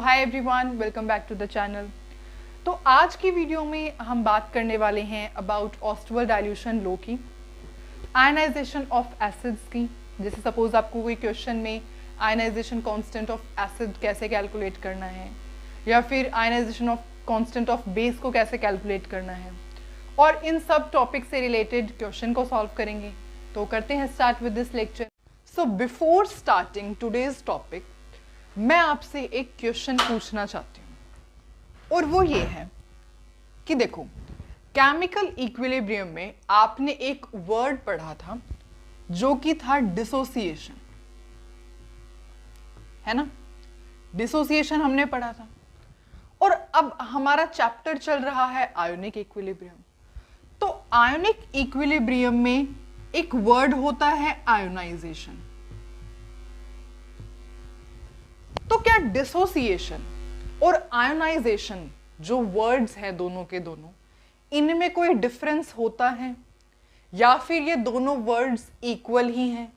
Hi everyone, welcome back to the channel. तो आज की वीडियो में हम बात करने वाले हैं अबाउट ऑस्टवल्ड डाइल्यूशन लॉ की, आयनाइजेशन ऑफ एसिड्स की। जैसे सपोज आपको कोई क्वेश्चन में आयनाइजेशन कांस्टेंट ऑफ एसिड कैसे कैलकुलेट करना है, या फिर ionisation of constant of base को कैसे कैलकुलेट करना है, और इन सब टॉपिक से रिलेटेड क्वेश्चन को सॉल्व करेंगे। तो करते हैं start with this lecture. So before starting today's topic, मैं आपसे एक क्वेश्चन पूछना चाहती हूँ, और वो ये है कि देखो, केमिकल इक्विलिब्रियम में आपने एक वर्ड पढ़ा था जो कि था डिसोसिएशन, है ना। डिसोसिएशन हमने पढ़ा था, और अब हमारा चैप्टर चल रहा है आयोनिक इक्विलिब्रियम। तो आयोनिक इक्विलिब्रियम में एक वर्ड होता है आयोनाइजेशन। तो क्या डिसोसिएशन और आयोनाइजेशन जो वर्ड्स हैं दोनों के दोनों, इनमें कोई डिफरेंस होता है, या फिर ये दोनों वर्ड्स इक्वल ही हैं,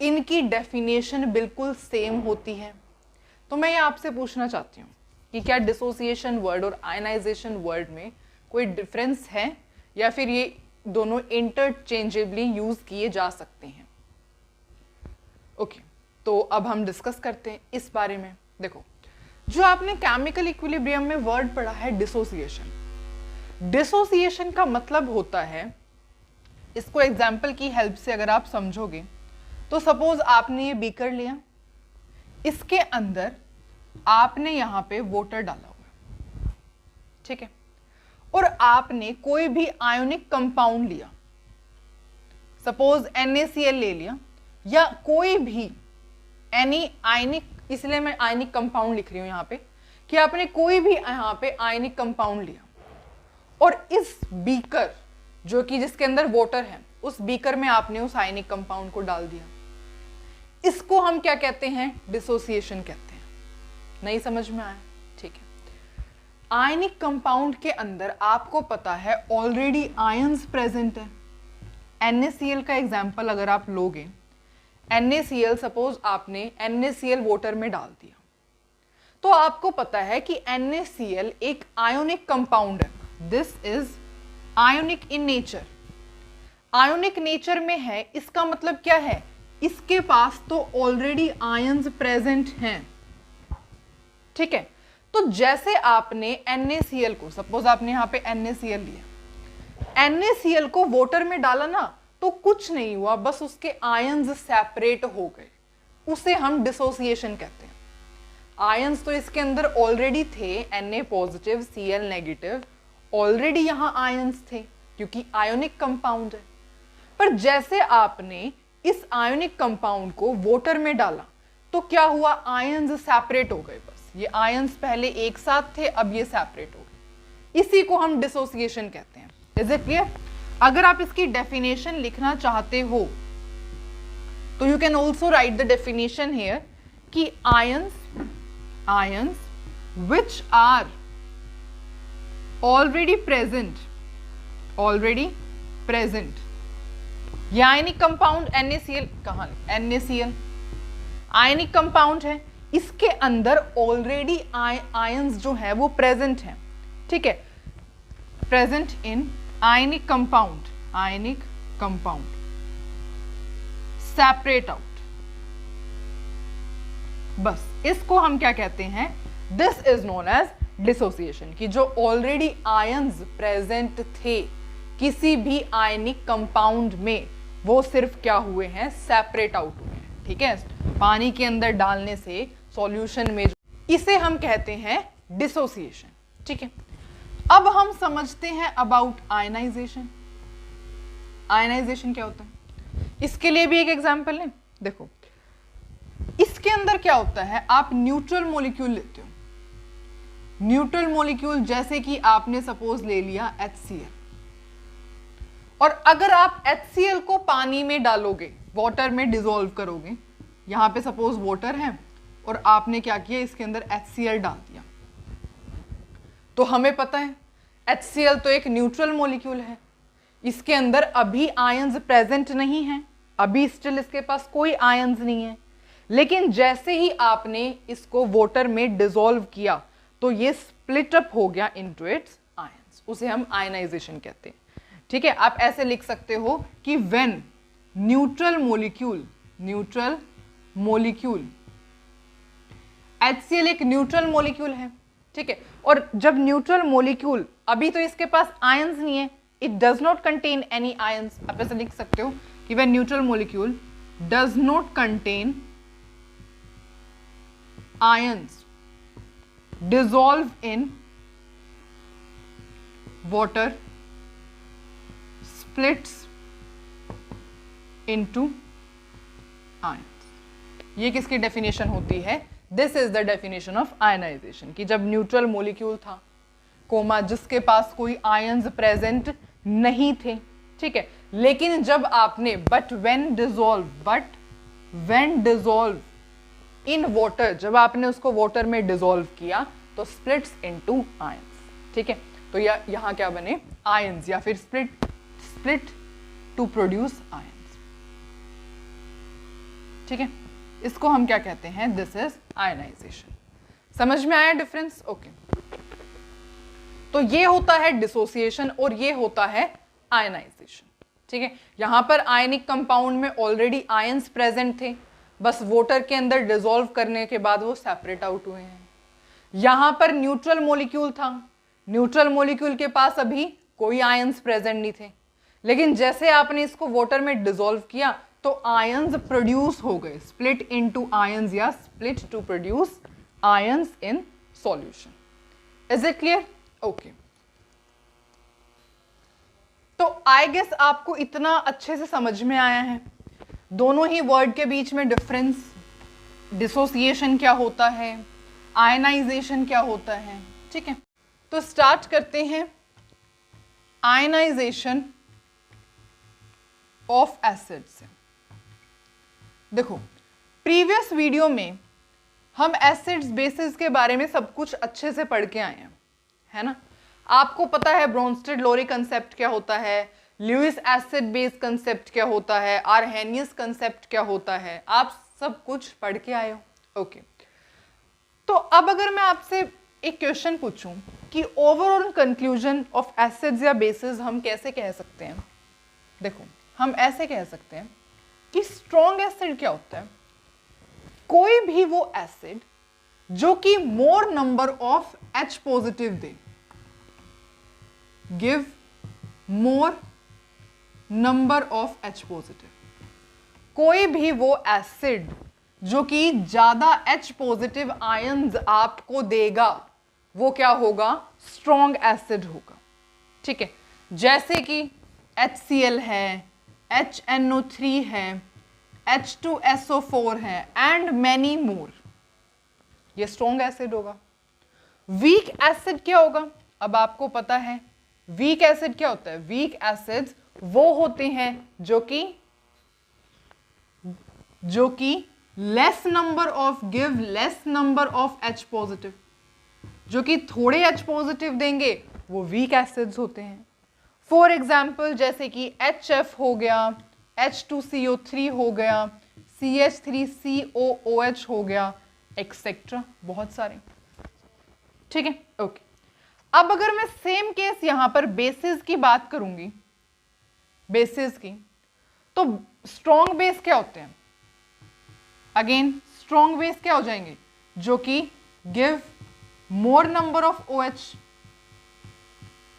इनकी डेफिनेशन बिल्कुल सेम होती है? तो मैं ये आपसे पूछना चाहती हूँ कि क्या डिसोसिएशन वर्ड और आयनाइजेशन वर्ड में कोई डिफरेंस है, या फिर ये दोनों इंटरचेंजेबली यूज किए जा सकते हैं? ओके, तो अब हम डिस्कस करते हैं इस बारे में। देखो, जो आपने केमिकल इक्विलिब्रियम में वर्ड पढ़ा है डिसोसिएशन, डिसोसिएशन का मतलब होता है, इसको एग्जाम्पल की हेल्प से अगर आप समझोगे तो सपोज आपने ये बीकर लिया, इसके अंदर आपने यहां पे वाटर डाला हुआ, ठीक है, और आपने कोई भी आयोनिक कंपाउंड लिया, सपोज NaCl ले लिया, या कोई भी एनी आयनिक, इसलिए मैं आयनिक कंपाउंड लिख रही हूं यहां पे, कि आपने कोई भी यहां पे आयनिक कंपाउंड लिया, और इस बीकर जो कि जिसके अंदर वाटर है, उस बीकर में आपने उस आयनिक कंपाउंड को डाल दिया। इसको हम क्या कहते हैं? डिसोसिएशन कहते हैं। नहीं समझ में आया? ठीक है। आयनिक कंपाउंड के अंदर आपको पता है ऑलरेडी आयंस प्रेजेंट है। NaCl का एग्जाम्पल अगर आप लोगे, NaCl सपोज आपने NaCl वाटर में डाल दिया, तो आपको पता है कि NaCl एक आयोनिक कंपाउंड है। This is ionic in nature. Ionic nature में है, इसका मतलब क्या है? इसके पास तो ऑलरेडी आयंस प्रेजेंट हैं, ठीक है। तो जैसे आपने NaCl को, सपोज आपने यहां पे NaCl लिया, NaCl को वाटर में डाला ना, तो कुछ नहीं हुआ, बस उसके आयंस सेपरेट हो गए, उसे हम डिसोसिएशन कहते हैं। आयंस तो इसके अंदर ऑलरेडी थे, Na positive Cl negative, already यहां आयंस थे क्योंकि आयोनिक कंपाउंड है। पर जैसे आपने इस आयोनिक कंपाउंड को वाटर में डाला, तो क्या हुआ? आयंस सेपरेट हो गए। बस ये आयंस पहले एक साथ थे, अब ये सेपरेट हो गए। इसी को हम डिसोसिएशन कहते हैं। Is it clear? अगर आप इसकी डेफिनेशन लिखना चाहते हो तो you can also write the definition here कि ions which are already present, ये आयनिक कंपाउंड NaCl, कहां NaCl आयनिक कंपाउंड है, इसके अंदर ऑलरेडी आयंस जो है वो प्रेजेंट है, ठीक है, present in ionic compound separate out. बस इसको हम क्या कहते हैं? This is known as dissociation, कि जो ऑलरेडी आयंस प्रेजेंट थे किसी भी आयनिक कंपाउंड में, वो सिर्फ क्या हुए हैं? सेपरेट आउट हुए हैं, ठीक है, पानी के अंदर डालने से सॉल्यूशन में, इसे हम कहते हैं डिसोसिएशन, ठीक है। अब हम समझते हैं अबाउट आयनाइजेशन। आयनाइजेशन क्या होता है, इसके लिए भी एक एग्जांपल है। देखो, इसके अंदर क्या होता है, आप न्यूट्रल मॉलिक्यूल लेते हो, न्यूट्रल मॉलिक्यूल जैसे कि आपने सपोज ले लिया HCl, और अगर आप HCl को पानी में डालोगे, वाटर में डिसॉल्व करोगे, यहां पे सपोज वाटर है और आपने क्या किया, इसके अंदर HCl डाल दिया, तो हमें पता है HCl तो एक न्यूट्रल मॉलिक्यूल है, इसके अंदर अभी आयंस प्रेजेंट नहीं है, अभी स्टिल इसके पास कोई आयंस नहीं है। लेकिन जैसे ही आपने इसको वाटर में डिसॉल्व किया तो ये स्प्लिट अप हो गया इनटू इट्स आयंस, उसे हम आयनाइजेशन कहते हैं। ठीक है, आप ऐसे लिख सकते हो कि व्हेन न्यूट्रल मॉलिक्यूल HCl एक न्यूट्रल मॉलिक्यूल है, ठीक है, और जब न्यूट्रल मॉलिक्यूल, अभी तो इसके पास आयंस नहीं है, it does not contain any ions, आप ऐसे लिख सकते हो कि when neutral molecule does not contain ions dissolve in water splits into ions। ये किसकी डेफिनेशन होती है? This is the definition of ionisation, कि जब न्यूट्रल मॉलिक्यूल था कोमा जिसके पास कोई आयंस प्रेजेंट नहीं थे, ठीक है, लेकिन जब आपने but when dissolve in water, जब आपने उसको वाटर में डिसॉल्व किया तो स्प्लिट्स इनटू आयंस। ठीक है, तो यहां क्या बने? आयंस, या फिर स्प्लिट टू प्रोड्यूस आयंस। ठीक है, इसको हम क्या कहते हैं? This is ionisation. समझ में आया डिफरेंस? ओके, तो ये होता है डिसोसिएशन और ये होता है आयनाइजेशन। ठीक है, यहां पर आयनिक कंपाउंड में ऑलरेडी आयंस प्रेजेंट थे, बस वाटर के अंदर डिसॉल्व करने के बाद वो सेपरेट आउट हुए हैं। यहां पर न्यूट्रल मॉलिक्यूल था, न्यूट्रल मॉलिक्यूल के पास अभी कोई आयंस प्रेजेंट नहीं थे, लेकिन जैसे आपने इसको वाटर में डिसॉल्व किया तो आयंस प्रोड्यूस हो गए, स्प्लिट इनटू आयंस या split to produce ions in solution. Is it clear? Okay, तो आई गेस आपको इतना अच्छे से समझ में आया है दोनों ही वर्ड के बीच में डिफरेंस, डिसोसिएशन क्या होता है, आयनाइजेशन क्या होता है। ठीक है, तो स्टार्ट करते हैं आयनाइजेशन ऑफ एसिड से। देखो, प्रीवियस वीडियो में हम एसिड्स बेसिस के बारे में सब कुछ अच्छे से पढ़ के आए हैं, है ना? आपको पता है ब्रोंस्टेड-लोरी कंसेप्ट क्या होता है, ल्यूइस एसिड बेस कंसेप्ट क्या होता है, आर्हेनियस कंसेप्ट क्या होता है, आप सब कुछ पढ़ के आए हो। ओके, तो अब अगर मैं आपसे एक क्वेश्चन पूछूं कि ओवरऑल कंक्लूजन ऑफ एसिड्स या बेसिस हम कैसे कह सकते हैं? देखो, हम ऐसे कह सकते हैं कि स्ट्रॉन्ग एसिड क्या होता है? कोई भी वो एसिड जो कि मोर number of H positive they, give more number of H positive. कोई भी वो एसिड जो कि ज्यादा H पॉजिटिव आयंस आपको देगा वो क्या होगा? स्ट्रॉन्ग एसिड होगा। ठीक है, जैसे कि HCl है, HNO3 है, H2SO4 है एंड मैनी मोर, ये स्ट्रॉन्ग एसिड होगा। वीक एसिड क्या होगा? अब आपको पता है वीक एसिड क्या होता है? वीक एसिड्स वो होते हैं जो कि less number of give less number of H positive, जो कि थोड़े H पॉजिटिव देंगे वो वीक एसिड्स होते हैं। फॉर एग्जाम्पल जैसे कि HF हो गया, H2CO3 हो गया, CH3COOH हो गया, एक्सेट्रा, बहुत सारे। ठीक है, ओके। अब अगर मैं सेम केस यहां पर बेसिस की बात करूंगी, बेसिस की, तो स्ट्रॉन्ग बेस क्या होते हैं? अगेन स्ट्रॉन्ग बेस क्या हो जाएंगे? जो कि give more number of OH,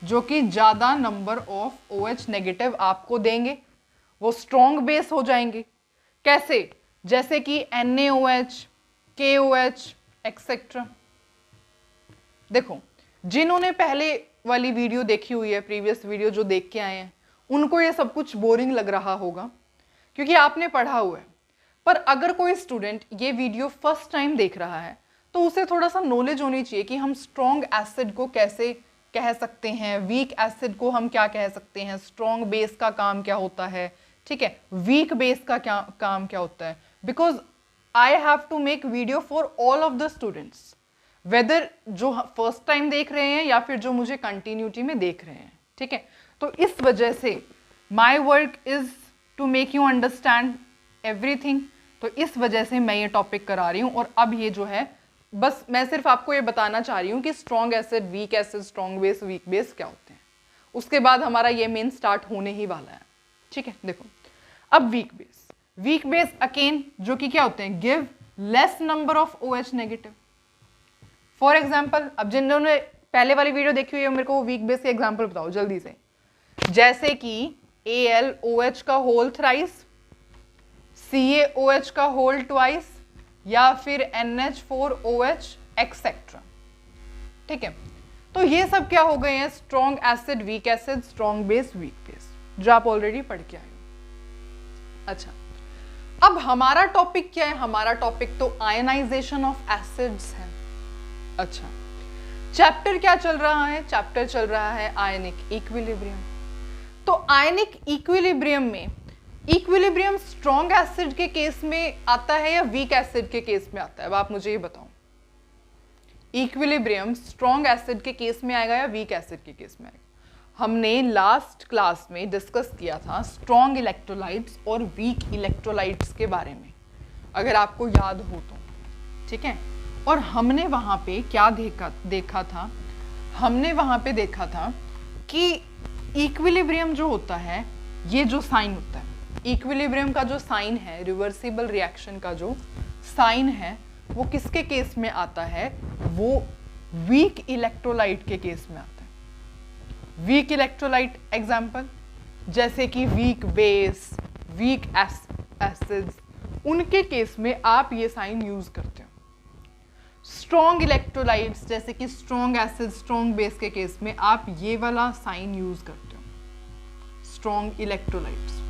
जो कि ज्यादा नंबर ऑफ OH नेगेटिव आपको देंगे, वो स्ट्रॉन्ग बेस हो जाएंगे। कैसे? जैसे कि NaOH, KOH एक्सेट्रा। देखो, जिन्होंने पहले वाली वीडियो देखी हुई है, प्रीवियस वीडियो जो देख के आए हैं, उनको ये सब कुछ बोरिंग लग रहा होगा क्योंकि आपने पढ़ा हुआ है। पर अगर कोई स्टूडेंट ये वीडियो फर्स्ट टाइम देख रहा है तो उसे थोड़ा सा नॉलेज होनी चाहिए कि हम स्ट्रॉन्ग एसिड को कैसे कह सकते हैं, वीक एसिड को हम क्या कह सकते हैं, स्ट्रॉन्ग बेस का काम क्या होता है, ठीक है, वीक बेस का क्या काम क्या होता है। Because I have to make video for all of the students, whether जो फर्स्ट टाइम देख रहे हैं या फिर जो मुझे कंटिन्यूटी में देख रहे हैं। ठीक है, तो इस वजह से my work is to make you understand everything, तो इस वजह से मैं ये टॉपिक करा रही हूँ। और अब ये जो है बस मैं सिर्फ आपको ये बताना चाह रही हूँ कि strong acid, weak acid, strong base, weak base क्या होते हैं। उसके बाद हमारा ये मेन स्टार्ट होने ही वाला है, ठीक है। देखो अब weak base, weak base again जो कि क्या होते हैं, give less number of OH negative. For example, अब जिन्होंने पहले वाली वीडियो देखी हुई है मेरे को वो वीक बेस के एग्जाम्पल बताओ जल्दी से। जैसे कि AlOH का होल थ्राइस, CaOH का होल ट्वाइस, या फिर NH4OH एक्सेट्रा, ठीक है। तो ये सब क्या हो गए हैं, strong acid, weak acid, strong base, weak base, जो आप ऑलरेडी पढ़ के आए हो। अच्छा, अब हमारा टॉपिक क्या है, हमारा टॉपिक तो आयनाइजेशन ऑफ एसिड्स है। अच्छा, चैप्टर क्या चल रहा है, चैप्टर चल रहा है आयनिक इक्विलिब्रियम। तो आयनिक इक्विलिब्रियम में इक्विलिब्रियम स्ट्रॉन्ग एसिड के केस में आता है या वीक एसिड के केस में आता है, अब आप मुझे ये बताओ। इक्विलिब्रियम स्ट्रॉन्ग एसिड के केस में आएगा या वीक एसिड के केस में आएगा। हमने लास्ट क्लास में डिस्कस किया था स्ट्रॉन्ग इलेक्ट्रोलाइट्स और वीक इलेक्ट्रोलाइट्स के बारे में, अगर आपको याद हो तो, ठीक है। और हमने वहां पे क्या देखा था, हमने वहां पे देखा था कि इक्विलिब्रियम जो होता है, ये जो साइन होता है, इक्विलिब्रियम का जो साइन है, रिवर्सिबल रिएक्शन का जो साइन है, वो किसके केस में आता है, वो वीक इलेक्ट्रोलाइट के केस में आता है। वीक इलेक्ट्रोलाइट एग्जाम्पल जैसे कि वीक बेस, वीक एसिड्स, उनके केस में आप ये साइन यूज करते हो। स्ट्रॉन्ग इलेक्ट्रोलाइट्स जैसे कि स्ट्रॉन्ग एसिड, स्ट्रॉन्ग बेस के केस में आप ये वाला साइन यूज करते हो, स्ट्रॉन्ग इलेक्ट्रोलाइट्स,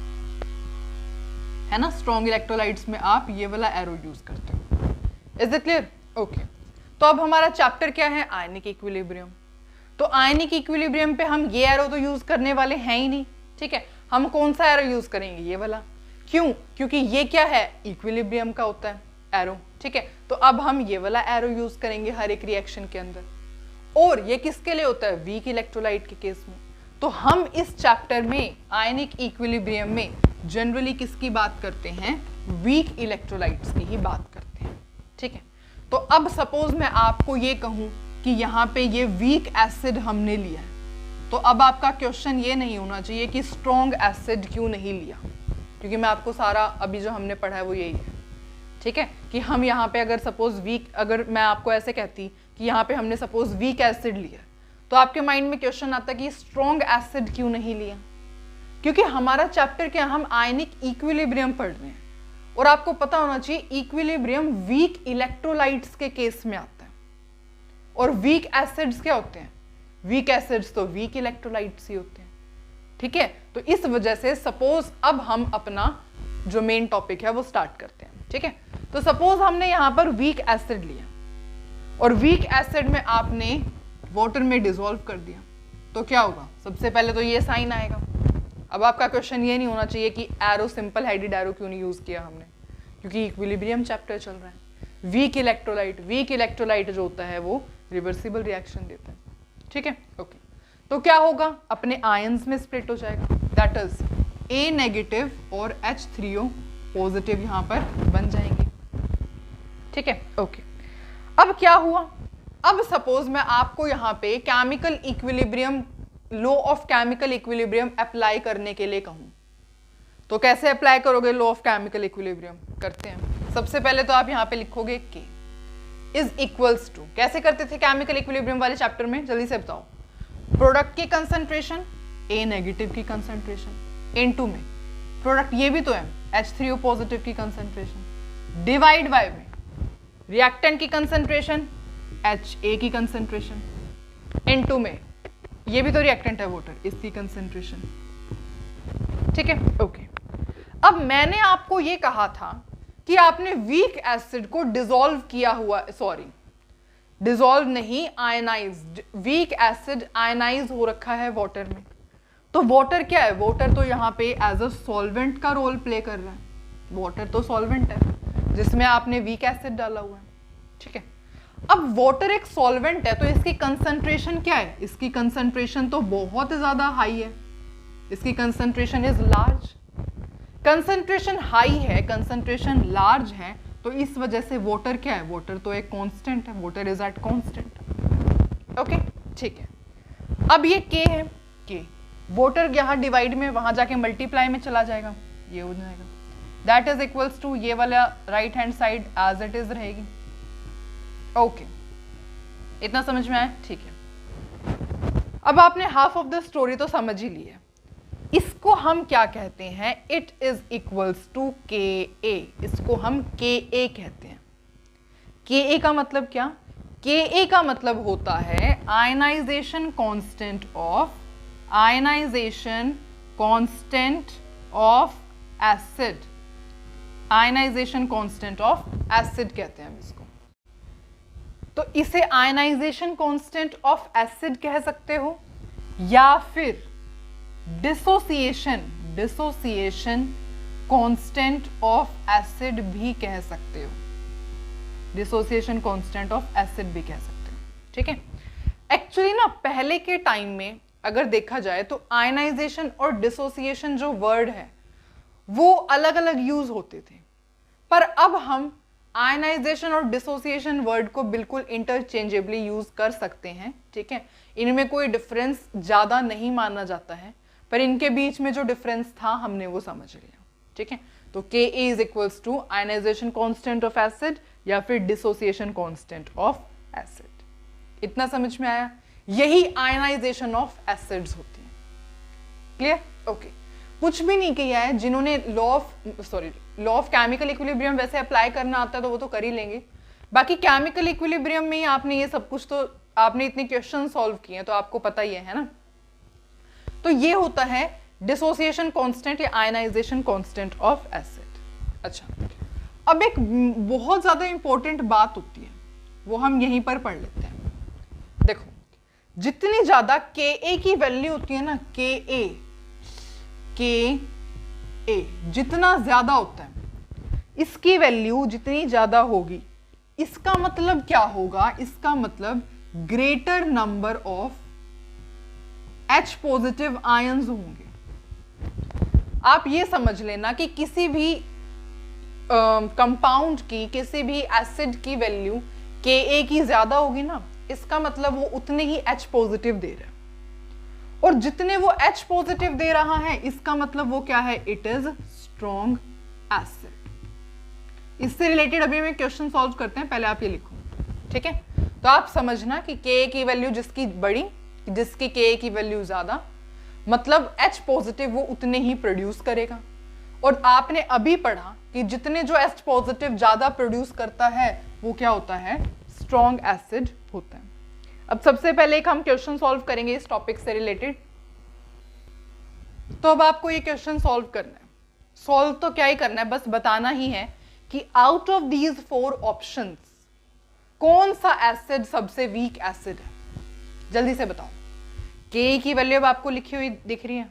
है ना। स्ट्रॉन्ग इलेक्ट्रोलाइट्स में आप ये वाला एरो यूज करते हो। Is it clear? ओके। तो अब हमारा चैप्टर क्या है, आयनिक इक्विलिब्रियम। तो आयनिक इक्विलिब्रियम पे हम ये एरो तो यूज करने वाले हैं ही नहीं, ठीक है। हम कौन सा एरो यूज करेंगे, ये वाला। क्यों? क्योंकि ये क्या है, इक्विलिब्रियम का होता है एरो, ठीक है। तो अब हम ये वाला एरो यूज करेंगे हर एक रिएक्शन के अंदर। और ये किसके लिए होता है, वीक इलेक्ट्रोलाइट के केस में। तो हम इस चैप्टर में आयनिक इक्विलिब्रियम में जनरली किसकी बात करते हैं, वीक इलेक्ट्रोलाइट्स की ही बात करते हैं, ठीक है। तो अब सपोज मैं आपको ये कहूं कि यहाँ पे ये वीक एसिड हमने लिया है, तो अब आपका क्वेश्चन ये नहीं होना चाहिए कि स्ट्रॉन्ग एसिड क्यों नहीं लिया, क्योंकि मैं आपको सारा अभी जो हमने पढ़ा है वो यही है, ठीक है। कि हम यहाँ पे अगर सपोज वीक, अगर मैं आपको ऐसे कहती कि यहाँ पे हमने सपोज वीक एसिड लिया, तो आपके माइंड में क्वेश्चन आता कि स्ट्रॉन्ग एसिड क्यों नहीं लिया, क्योंकि हमारा चैप्टर क्या, हम आयनिक इक्विलिब्रियम पढ़ रहे हैं। और आपको पता होना चाहिए इक्विलिब्रियम वीक इलेक्ट्रोलाइट्स के केस में आता है। और वीक एसिड्स क्या होते हैं, वीक एसिड्स तो वीक इलेक्ट्रोलाइट्स ही होते हैं, ठीक है। तो इस वजह से सपोज अब हम अपना जो मेन टॉपिक है वो स्टार्ट करते हैं, ठीक है। तो सपोज हमने यहाँ पर वीक एसिड लिया और वीक एसिड में आपने वाटर में डिसॉल्व कर दिया, तो क्या होगा, सबसे पहले तो ये साइन आएगा। अब आपका क्वेश्चन ये नहीं होना चाहिए कि एरो, सिंपल हेडेड एरो क्यों नहीं यूज किया हमने, क्योंकि इक्विलिब्रियम चैप्टर चल रहा है। वीक इलेक्ट्रोलाइट जो होता है वो रिवर्सिबल रिएक्शन देता है, ठीक है। ओके, तो क्या होगा, अपने आयंस में स्प्लिट हो जाएगा, दैट इज A नेगेटिव और H3O पॉजिटिव यहाँ पर बन जाएंगे, ठीक है। ओके, अब क्या हुआ, अब सपोज मैं आपको यहाँ पे chemical equilibrium, law of chemical equilibrium apply करने के लिए कहूं, तो कैसे अप्लाई करोगे लॉ ऑफ केमिकल इक्विलिब्रियम, करते हैं। सबसे पहले तो आप यहाँ पे लिखोगे K इज इक्वल्स टू, कैसे करते थे केमिकल इक्विलिब्रियम वाले चैप्टर में, जल्दी से बताओ। प्रोडक्ट की कंसंट्रेशन A नेगेटिव की कंसंट्रेशन इनटू में प्रोडक्ट ये भी तो है H3O पॉजिटिव की कंसंट्रेशन, डिवाइड बाय में रिएक्टेंट की कंसंट्रेशन HA की कंसंट्रेशन, इनटू में ये भी तो रिएक्टेंट है वाटर, इसकी कंसंट्रेशन, ठीक है। ओके, अब मैंने आपको ये कहा था कि आपने वीक एसिड को डिसॉल्व किया हुआ, सॉरी डिसॉल्व नहीं, आयनाइज्ड, वीक एसिड आयनाइज हो रखा है वाटर में। तो वाटर क्या है, वाटर तो यहाँ पे एज अ सॉल्वेंट का रोल प्ले कर रहा है। वाटर तो सॉल्वेंट है जिसमें आपने वीक एसिड डाला हुआ है, ठीक है। अब वाटर एक सॉल्वेंट है तो इसकी कंसंट्रेशन क्या है, इसकी कंसंट्रेशन तो बहुत ज्यादा हाई है, इसकी concentration is large. Concentration high है, कंसंट्रेशन लार्ज है, तो इस वजह से वाटर क्या है, वाटर तो एक कांस्टेंट है, water is at constant. Okay ठीक है। अब ये के है, के वाटर यहाँ डिवाइड में वहां जाके मल्टीप्लाई में चला जाएगा, ये हो जाएगा, दैट इज इक्वल्स टू ये वाला right hand side as it is रहेगी। ओके इतना समझ में आया, ठीक है। अब आपने हाफ ऑफ द स्टोरी तो समझ ही ली है। इसको हम क्या कहते हैं, इट इज इक्वल्स टू के ए, इसको हम के ए कहते हैं। के ए का मतलब क्या, के ए का मतलब होता है ionisation constant of, ionisation constant of acid, ionisation constant of acid कहते हैं हम इसको। तो इसे आयनाइजेशन कांस्टेंट ऑफ एसिड कह सकते हो, या फिर dissociation, dissociation constant of acid भी कह सकते हो, डिसोसिएशन कांस्टेंट ऑफ एसिड भी कह सकते हो, ठीक है। एक्चुअली ना पहले के टाइम में अगर देखा जाए तो आयनाइजेशन और डिसोसिएशन जो वर्ड है वो अलग अलग यूज होते थे, पर अब हम आयनाइजेशन और डिसोसिएशन वर्ड को बिल्कुल इंटरचेंजेबली यूज कर सकते हैं, ठीक है। इनमें कोई डिफरेंस ज्यादा नहीं माना जाता है, पर इनके बीच में जो डिफरेंस था हमने वो समझ लिया, ठीक है। तो K A is equals to ionization constant of acid या फिर डिसोसिएशन कांस्टेंट ऑफ एसिड। इतना समझ में आया, यही आयनाइजेशन ऑफ एसिड्स होती है। Clear, okay. कुछ भी नहीं किया है, जिन्होंने लॉ ऑफ केमिकल इक्विलिब्रियम वैसे अप्लाई करना आता है तो वो तो कर ही लेंगे, बाकी केमिकल इक्विलिब्रियम में ही आपने ये सब कुछ, तो आपने इतने क्वेश्चन सॉल्व किए हैं तो आपको पता ही है ना। तो ये होता है डिसोसिएशन कांस्टेंट या आयनाइजेशन कांस्टेंट ऑफ एसिड। अच्छा, अब एक बहुत ज्यादा इंपॉर्टेंट बात होती है, वो हम यहीं पर पढ़ लेते हैं। देखो, जितनी ज्यादा के ए की वैल्यू होती है ना, के ए जितना ज्यादा होता है, इसकी वैल्यू जितनी ज्यादा होगी, इसका मतलब क्या होगा, इसका मतलब greater number of H positive ions होंगे। आप ये समझ लेना कि किसी भी कंपाउंड की, किसी भी एसिड की वैल्यू Ka की ज्यादा होगी ना, इसका मतलब वो उतने ही H पॉजिटिव दे रहा है, और जितने वो H पॉजिटिव दे रहा है इसका मतलब वो क्या है, इट इज स्ट्रॉन्ग एसिड। इससे रिलेटेड अभी मैं क्वेश्चन सॉल्व करते हैं, पहले आप ये लिखो, ठीक है। तो आप समझना कि Ka की वैल्यू जिसकी बड़ी, जिसकी Ka की वैल्यू ज्यादा, मतलब H पॉजिटिव वो उतने ही प्रोड्यूस करेगा। और आपने अभी पढ़ा कि जितने जो H पॉजिटिव ज्यादा प्रोड्यूस करता है वो क्या होता है, स्ट्रॉन्ग एसिड होता है। अब सबसे पहले एक हम क्वेश्चन सॉल्व करेंगे इस टॉपिक से रिलेटेड। तो अब आपको ये क्वेश्चन सॉल्व करना है। सॉल्व तो क्या ही करना है, बस बताना ही है कि आउट ऑफ दीज 4 ऑप्शंस कौन सा एसिड सबसे वीक एसिड है। जल्दी से बताओ। Ka की वैल्यू अब आपको लिखी हुई दिख रही है,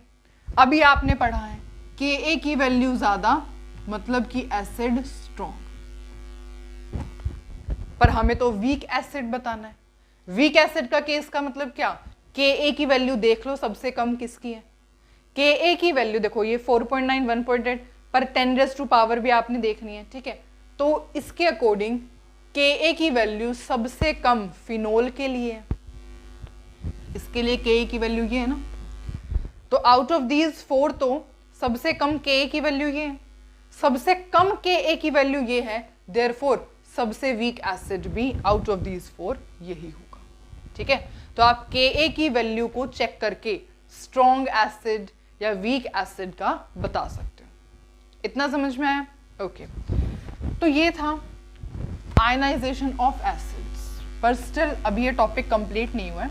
अभी आपने पढ़ा है Ka की वैल्यू ज्यादा मतलब कि एसिड स्ट्रॉन्ग, पर हमें तो वीक एसिड बताना है। वीक एसिड का केस का मतलब क्या, Ka की वैल्यू देख लो सबसे कम किसकी है। Ka की वैल्यू देखो, ये 4.9, 1.8, पर 10⁻⁴ भी आपने देखनी है, ठीक है। तो इसके अकॉर्डिंग Ka की वैल्यू सबसे कम फिनोल के लिए है, इसके लिए Ka की वैल्यू ये है ना। तो आउट ऑफ दीज 4 तो सबसे कम Ka की वैल्यू ये है, सबसे कम Ka की वैल्यू ये है, देयरफॉर सबसे वीक एसिड भी आउट ऑफ दीज 4 यही होगा, ठीक है। तो आप Ka की वैल्यू को चेक करके स्ट्रॉन्ग एसिड या वीक एसिड का बता सकते हो। इतना समझ में आया, ओके। तो ये था आयनाइजेशन ऑफ एसिड्स, पर स्टिल अभी ये टॉपिक कंप्लीट नहीं हुआ है,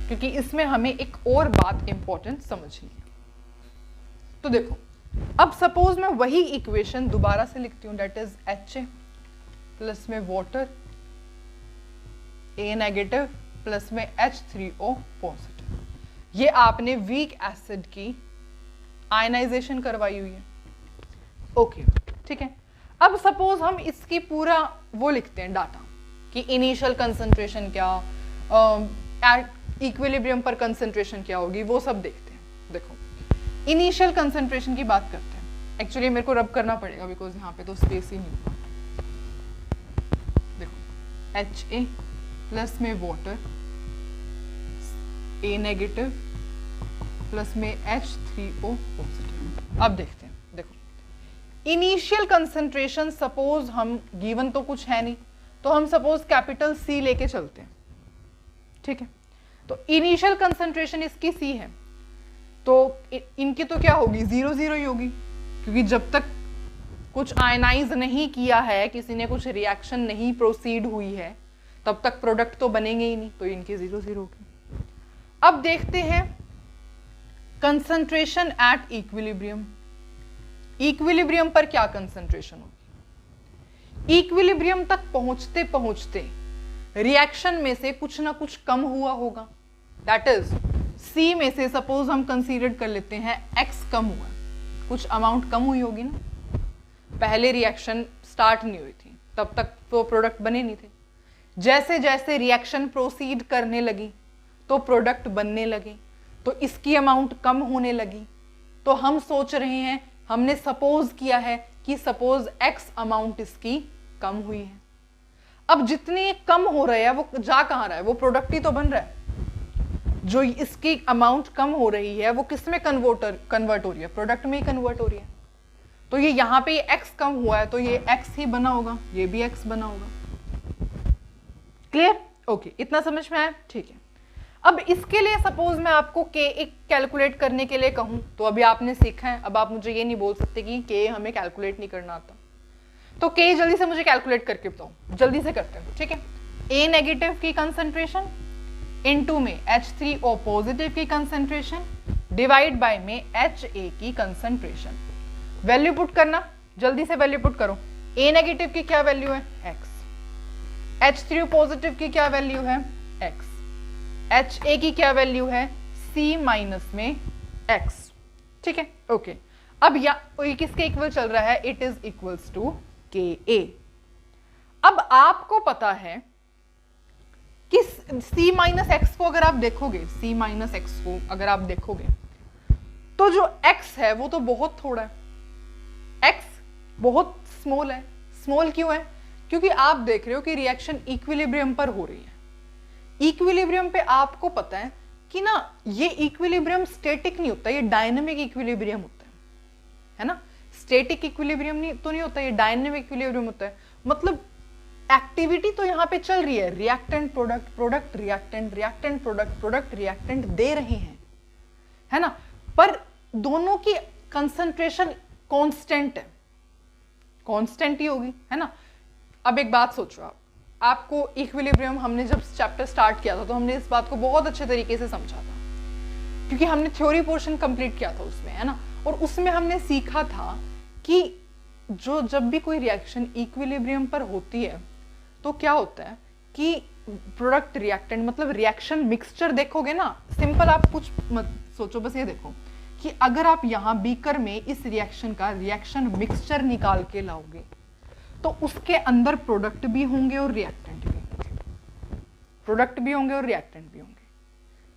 क्योंकि इसमें हमें एक और बात इंपॉर्टेंट समझनी है। तो देखो, अब सपोज मैं वही इक्वेशन दोबारा से लिखती हूँ, दैट इज Ha प्लस में वाटर A नेगेटिव प्लस में H3O पॉजिटिव। ये आपने वीक एसिड की आयनाइजेशन करवाई हुई है, ओके, ठीक है। अब सपोज हम इसकी पूरा वो लिखते हैं डाटा कि इनिशियल कंसंट्रेशन क्या, इक्विलिब्रियम पर कंसंट्रेशन क्या होगी, वो सब देखते हैं। देखो, इनिशियल कंसंट्रेशन की बात करते हैं। एक्चुअली मेरे को रब करना पड़ेगा बिकॉज यहाँ पे तो स्पेस ही नहीं हुआ। देखो HA प्लस में वाटर, A नेगेटिव प्लस में H3O पॉजिटिव। अब देखते हैं, देखो इनिशियल कंसंट्रेशन सपोज हम गिवन तो कुछ है नहीं, तो हम सपोज कैपिटल C लेके चलते हैं, ठीक है। तो इनिशियल कंसंट्रेशन इसकी C है, तो इनकी तो क्या होगी 0 0 ही होगी, क्योंकि जब तक कुछ आयनाइज नहीं किया है, किसी ने कुछ रिएक्शन नहीं प्रोसीड हुई है, तब तक प्रोडक्ट तो बनेंगे ही नहीं, तो इनकी 0 0 होगी। अब देखते हैं कंसंट्रेशन एट इक्विलिब्रियम। इक्विलिब्रियम पर क्या कंसंट्रेशन होगी? इक्विलिब्रियम तक पहुंचते पहुंचते रिएक्शन में से कुछ ना कुछ कम हुआ होगा, दैट इज C में से सपोज हम कंसीडर कर लेते हैं X कम हुआ, कुछ अमाउंट कम हुई होगी ना, पहले रिएक्शन स्टार्ट नहीं हुई थी, तब तक तो प्रोडक्ट बने नहीं थे। जैसे जैसे रिएक्शन प्रोसीड करने लगी तो प्रोडक्ट बनने लगे, तो इसकी अमाउंट कम होने लगी। तो हम सोच रहे हैं, हमने सपोज किया है कि सपोज X अमाउंट इसकी कम हुई है। अब जितनी कम हो रहा है वो जा कहाँ रहा है? वो प्रोडक्ट ही तो बन रहा है। जो इसकी अमाउंट कम हो रही है वो किस में कन्वर्ट हो रही है? प्रोडक्ट में ही कन्वर्ट हो रही है। तो ये यहाँ पे X कम हुआ है तो ये X ही बना होगा, ये भी X बना होगा। क्लियर? ओके, इतना समझ में आया? ठीक है। अब इसके लिए सपोज मैं आपको K एक कैलकुलेट करने के लिए कहूं, तो अभी आपने सीखा है, अब आप मुझे ये नहीं बोल सकते कि K हमें कैलकुलेट नहीं करना आता। तो K जल्दी से मुझे कैलकुलेट करके बताओ, जल्दी से करते हैं, ठीक है। A नेगेटिव की कंसंट्रेशन इनटू में H3O पॉजिटिव की कंसंट्रेशन डिवाइड बाय में HA की कंसंट्रेशन। वैल्यू पुट करना, जल्दी से वैल्यू पुट करो। A नेगेटिव की क्या वैल्यू है? X। H3O पॉजिटिव की क्या वैल्यू है? X। HA की क्या वैल्यू है? C माइनस में X, ठीक है। ओके, अब ये किसके इक्वल चल रहा है? It is equals to KA। अब आपको पता है कि C माइनस एक्स को अगर आप देखोगे, C माइनस एक्स को अगर आप देखोगे तो जो X है वो तो बहुत थोड़ा है, X बहुत स्मॉल है। स्मॉल क्यों है? क्योंकि आप देख रहे हो कि रिएक्शन इक्विलिब्रियम पर हो रही है। इक्विलिब्रियम पे आपको पता है कि ना ये इक्विलिब्रियम स्टैटिक नहीं होता, ये डायनेमिक इक्विलिब्रियम होता है ना। स्टैटिक इक्विलिब्रियम नहीं होता, ये डायनेमिक इक्विलिब्रियम होता है। मतलब एक्टिविटी तो यहाँ पे चल रही है, reactant product, product reactant, reactant product, product reactant दे रहे हैं, है ना, पर दोनों की कंसंट्रेशन कांस्टेंट है, कांस्टेंट ही होगी, है ना। अब एक बात सोचो आपको इक्विलिब्रियम हमने जब चैप्टर स्टार्ट किया था तो हमने इस बात को बहुत अच्छे तरीके से समझा था, क्योंकि हमने थ्योरी पोर्शन कंप्लीट किया था उसमें, है ना। और उसमें हमने सीखा था कि जब भी कोई रिएक्शन इक्विलिब्रियम पर होती है तो क्या होता है कि प्रोडक्ट रिएक्टेंट मतलब रिएक्शन मिक्सचर देखोगे ना, सिंपल आप कुछ मत सोचो, बस ये देखो कि अगर आप यहाँ बीकर में इस रिएक्शन का रिएक्शन मिक्सचर निकाल के लाओगे तो उसके अंदर प्रोडक्ट भी होंगे और रिएक्टेंट भी होंगे, प्रोडक्ट भी होंगे और रिएक्टेंट भी होंगे,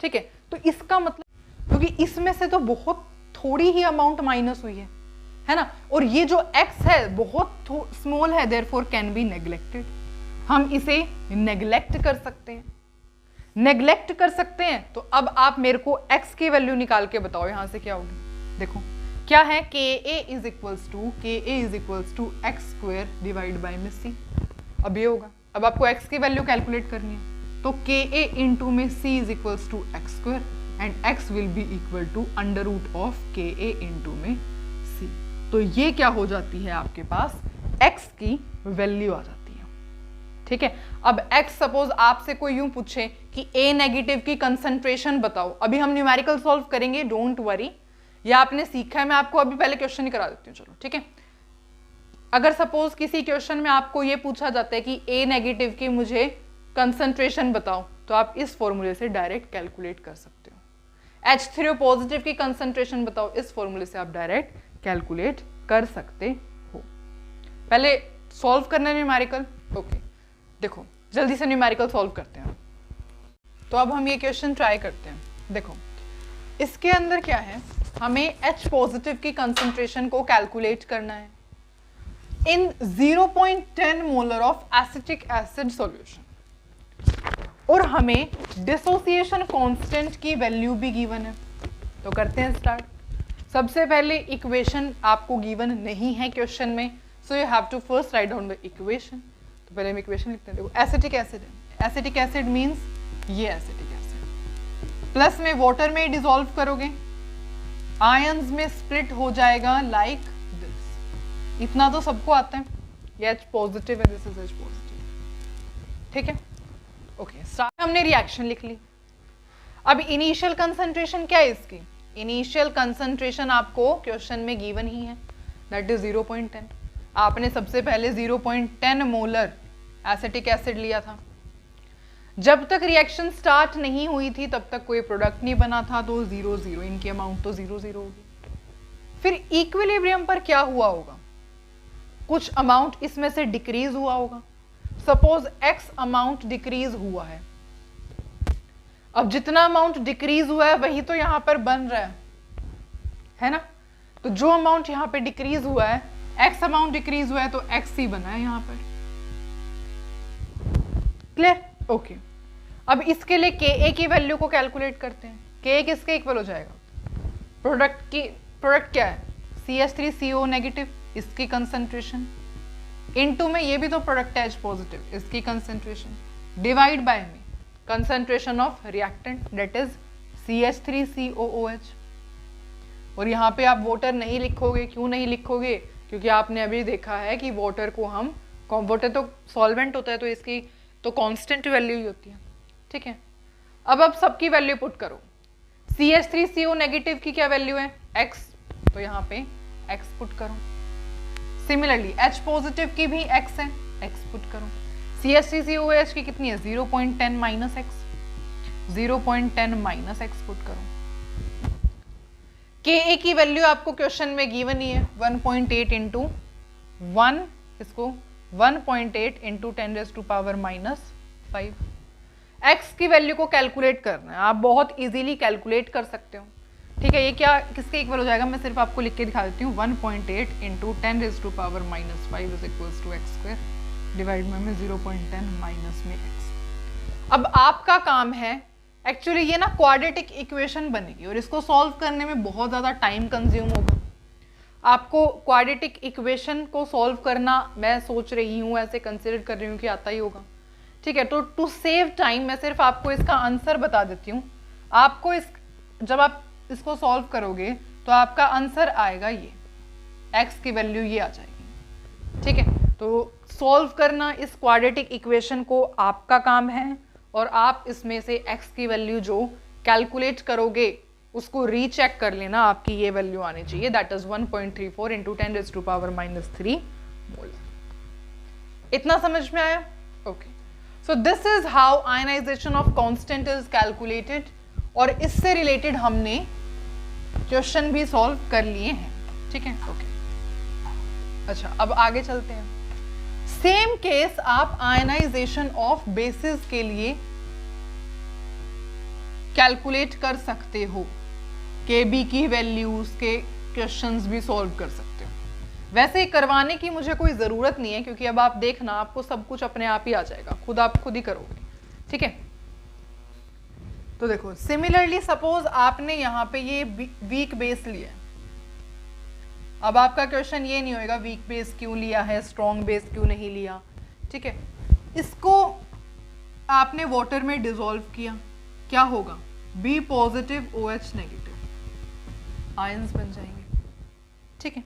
ठीक है। तो इसका मतलब, क्योंकि इसमें से तो बहुत थोड़ी ही अमाउंट माइनस हुई है ना, और ये जो X है बहुत स्मॉल है, देयरफॉर कैन बी नेग्लेक्टेड। हम इसे नेग्लेक्ट कर सकते हैं, नेग्लेक्ट कर सकते हैं। तो अब आप मेरे को X की वैल्यू निकाल के बताओ यहां से क्या होगी। देखो क्या है, KA is equals to X square divide by में C। अब ये होगा, अब आपको X की वैल्यू कैलकुलेट करनी है, तो KA इंटू में C is equals to X square and X will be equal to under root of KA into में C। तो ये क्या हो जाती है आपके पास, X की वैल्यू आ जाती है, ठीक है। अब X सपोज आपसे कोई यूं पूछे कि A नेगेटिव की कंसंट्रेशन बताओ, अभी हम न्यूमेरिकल सॉल्व करेंगे, डोंट वरी, ये आपने सीखा है, मैं आपको अभी पहले क्वेश्चन ही करा देती हूँ, चलो ठीक है। अगर सपोज किसी क्वेश्चन में आपको ये पूछा जाता है कि A नेगेटिव की मुझे कंसंट्रेशन बताओ, तो आप इस फॉर्मूले से डायरेक्ट कैलकुलेट कर सकते हो। H3O पॉजिटिव की कंसंट्रेशन बताओ, इस फॉर्मूले से आप डायरेक्ट कैलकुलेट कर सकते हो। पहले सॉल्व करना है न्यूमेरिकल, ओके। देखो जल्दी से न्यूमेरिकल सॉल्व करते हैं। तो अब हम ये क्वेश्चन ट्राई करते हैं। देखो इसके अंदर क्या है, हमें H पॉजिटिव की कंसंट्रेशन को कैलकुलेट करना है इन 0.10 molar of acetic acid solution और हमें डिसोसिएशन कांस्टेंट की वैल्यू भी गिवन है। तो करते हैं स्टार्ट। सबसे पहले इक्वेशन आपको गिवन नहीं है क्वेश्चन में, so you have to first write down the equation. तो पहले हम इक्वेशन लिखते हैं। देखो एसिटिक एसिड है, एसिटिक एसिड मीन्स ये एसिटिक एसिड प्लस में वाटर में डिसॉल्व करोगे, आयंस में स्प्लिट हो जाएगा लाइक दिस। इतना तो सबको आता है, ये H पॉजिटिव है, दिस इज H पॉजिटिव, ठीक है। ओके स्टार्ट, हमने रिएक्शन लिख ली। अब इनिशियल कंसंट्रेशन क्या है इसकी? इनिशियल कंसंट्रेशन आपको क्वेश्चन में गिवन ही है, दैट इज 0.10। आपने सबसे पहले 0.10 मोलर एसिटिक एसिड लिया था। जब तक रिएक्शन स्टार्ट नहीं हुई थी तब तक कोई प्रोडक्ट नहीं बना था, तो 0 इनकी अमाउंट तो 0 होगी। फिर इक्विलिब्रियम पर क्या हुआ होगा? कुछ अमाउंट इसमें से डिक्रीज हुआ होगा। सपोज x अमाउंट डिक्रीज हुआ है, अब जितना अमाउंट डिक्रीज हुआ है वही तो यहां पर बन रहा है ना। तो जो अमाउंट यहां पे डिक्रीज हुआ है, x अमाउंट डिक्रीज हुआ है तो x ही बना है यहां पर। क्लियर? ओके अब इसके लिए Ka की वैल्यू को कैलकुलेट करते हैं। Ka किसके इक्वल हो जाएगा? प्रोडक्ट क्या है? CH3CO नेगेटिव, इसकी कंसंट्रेशन इनटू में ये भी तो प्रोडक्ट है H पॉजिटिव, इसकी कंसंट्रेशन डिवाइड बाय में concentration of reactant that is CH3COOH। और यहाँ पे आप वाटर नहीं लिखोगे। क्यों नहीं लिखोगे? क्योंकि आपने अभी देखा है कि वाटर को हम, वाटर तो सॉल्वेंट होता है तो इसकी तो कांस्टेंट वैल्यू ही होती है, ठीक है। अब सबकी वैल्यू पुट करो। CH3CO नेगेटिव की क्या वैल्यू है? X, तो यहाँ पे X पुट करो। सिमिलरली H पॉजिटिव की भी X है, X पुट करो। CH3COOH की कितनी है? 0.10 minus X, 0.10 minus X put करो। Ka की वैल्यू आपको क्वेश्चन में गिवन ही है 1.8 इंटू 1, इसको 1.8 इंटू 10⁻⁻⁵। X की वैल्यू को कैलकुलेट करना है, आप बहुत इजीली कैलकुलेट कर सकते हो, ठीक है। ये क्या किसके इक्वल हो जाएगा? मैं सिर्फ आपको लिख के दिखा देती हूँ। 1.8 into 10⁻⁻⁵ is equals to x² divide में 0.10 माइनस में x। अब आपका काम है, एक्चुअली ये ना क्वाड्रेटिक इक्वेशन बनेगी और इसको सॉल्व करने में बहुत ज़्यादा टाइम कंज्यूम होगा। आपको क्वाड्रेटिक इक्वेशन को सॉल्व करना मैं सोच रही हूँ, ऐसे कंसिडर कर रही हूँ कि आता ही होगा, ठीक है। तो टू सेव टाइम मैं सिर्फ आपको इसका आंसर बता देती हूँ। आपको जब आप इसको सॉल्व करोगे तो आपका आंसर आएगा ये, x की वैल्यू ये आ जाएगी, ठीक है। तो सॉल्व करना इस क्वाड्रेटिक इक्वेशन को आपका काम है और आप इसमें से x की वैल्यू जो कैलकुलेट करोगे उसको रीचेक कर लेना, आपकी ये वैल्यू आनी चाहिए, दैट इज 1.34 इंटू 10⁻⁻³ मोलर। इतना समझ में आया? Okay, so this is how ionisation of constant is calculated और इससे रिलेटेड हमने क्वेश्चन भी सॉल्व कर लिए हैं, ठीक है। ओके अच्छा, अब आगे चलते हैं। सेम केस आप आयनाइजेशन ऑफ बेसिस के लिए कैलकुलेट कर सकते हो। Kb की वैल्यूज के क्वेश्चंस भी सॉल्व कर सकते हो। वैसे करवाने की मुझे कोई जरूरत नहीं है क्योंकि अब आप देखना, आपको सब कुछ अपने आप ही आ जाएगा, आप खुद ही करोगे, ठीक है। तो देखो सिमिलरली सपोज आपने यहाँ पे ये वीक बेस लिया है। अब आपका क्वेश्चन ये नहीं होएगा वीक बेस क्यों लिया है, स्ट्रॉन्ग बेस क्यों नहीं लिया, ठीक है। इसको आपने वाटर में डिसॉल्व किया, क्या होगा? B positive OH negative ions बन जाएंगे, ठीक है।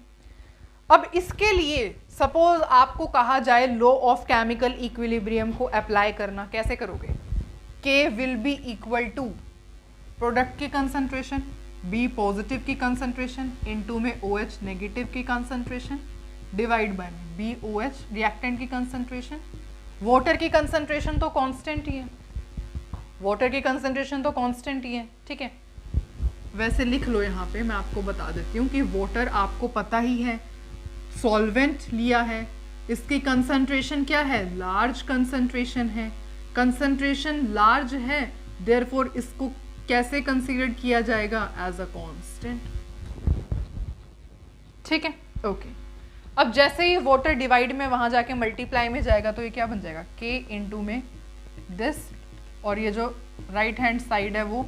अब इसके लिए सपोज आपको कहा जाए लॉ ऑफ केमिकल इक्विलिब्रियम को अप्लाई करना, कैसे करोगे? K will be equal to product की कंसंट्रेशन, B पॉजिटिव की कंसंट्रेशन इनटू में OH नेगेटिव की concentration divide by BOH reactant की कंसंट्रेशन। वाटर की कंसंट्रेशन तो कांस्टेंट ही है, वाटर की कंसंट्रेशन तो कांस्टेंट ही है, ठीक है। वैसे लिख लो यहाँ पे, मैं आपको बता देती हूँ कि वाटर आपको पता ही है, सॉल्वेंट लिया है, इसकी कंसंट्रेशन क्या है? लार्ज कंसंट्रेशन है, कंसंट्रेशन लार्ज है, देयरफॉर इसको कैसे कंसीडर किया जाएगा? As a constant. ठीक है, ओके। अब जैसे ही वाटर डिवाइड में वहां जाके मल्टीप्लाई में जाएगा तो ये क्या बन जाएगा, K इंटू में दिस, और ये जो राइट हैंड साइड है वो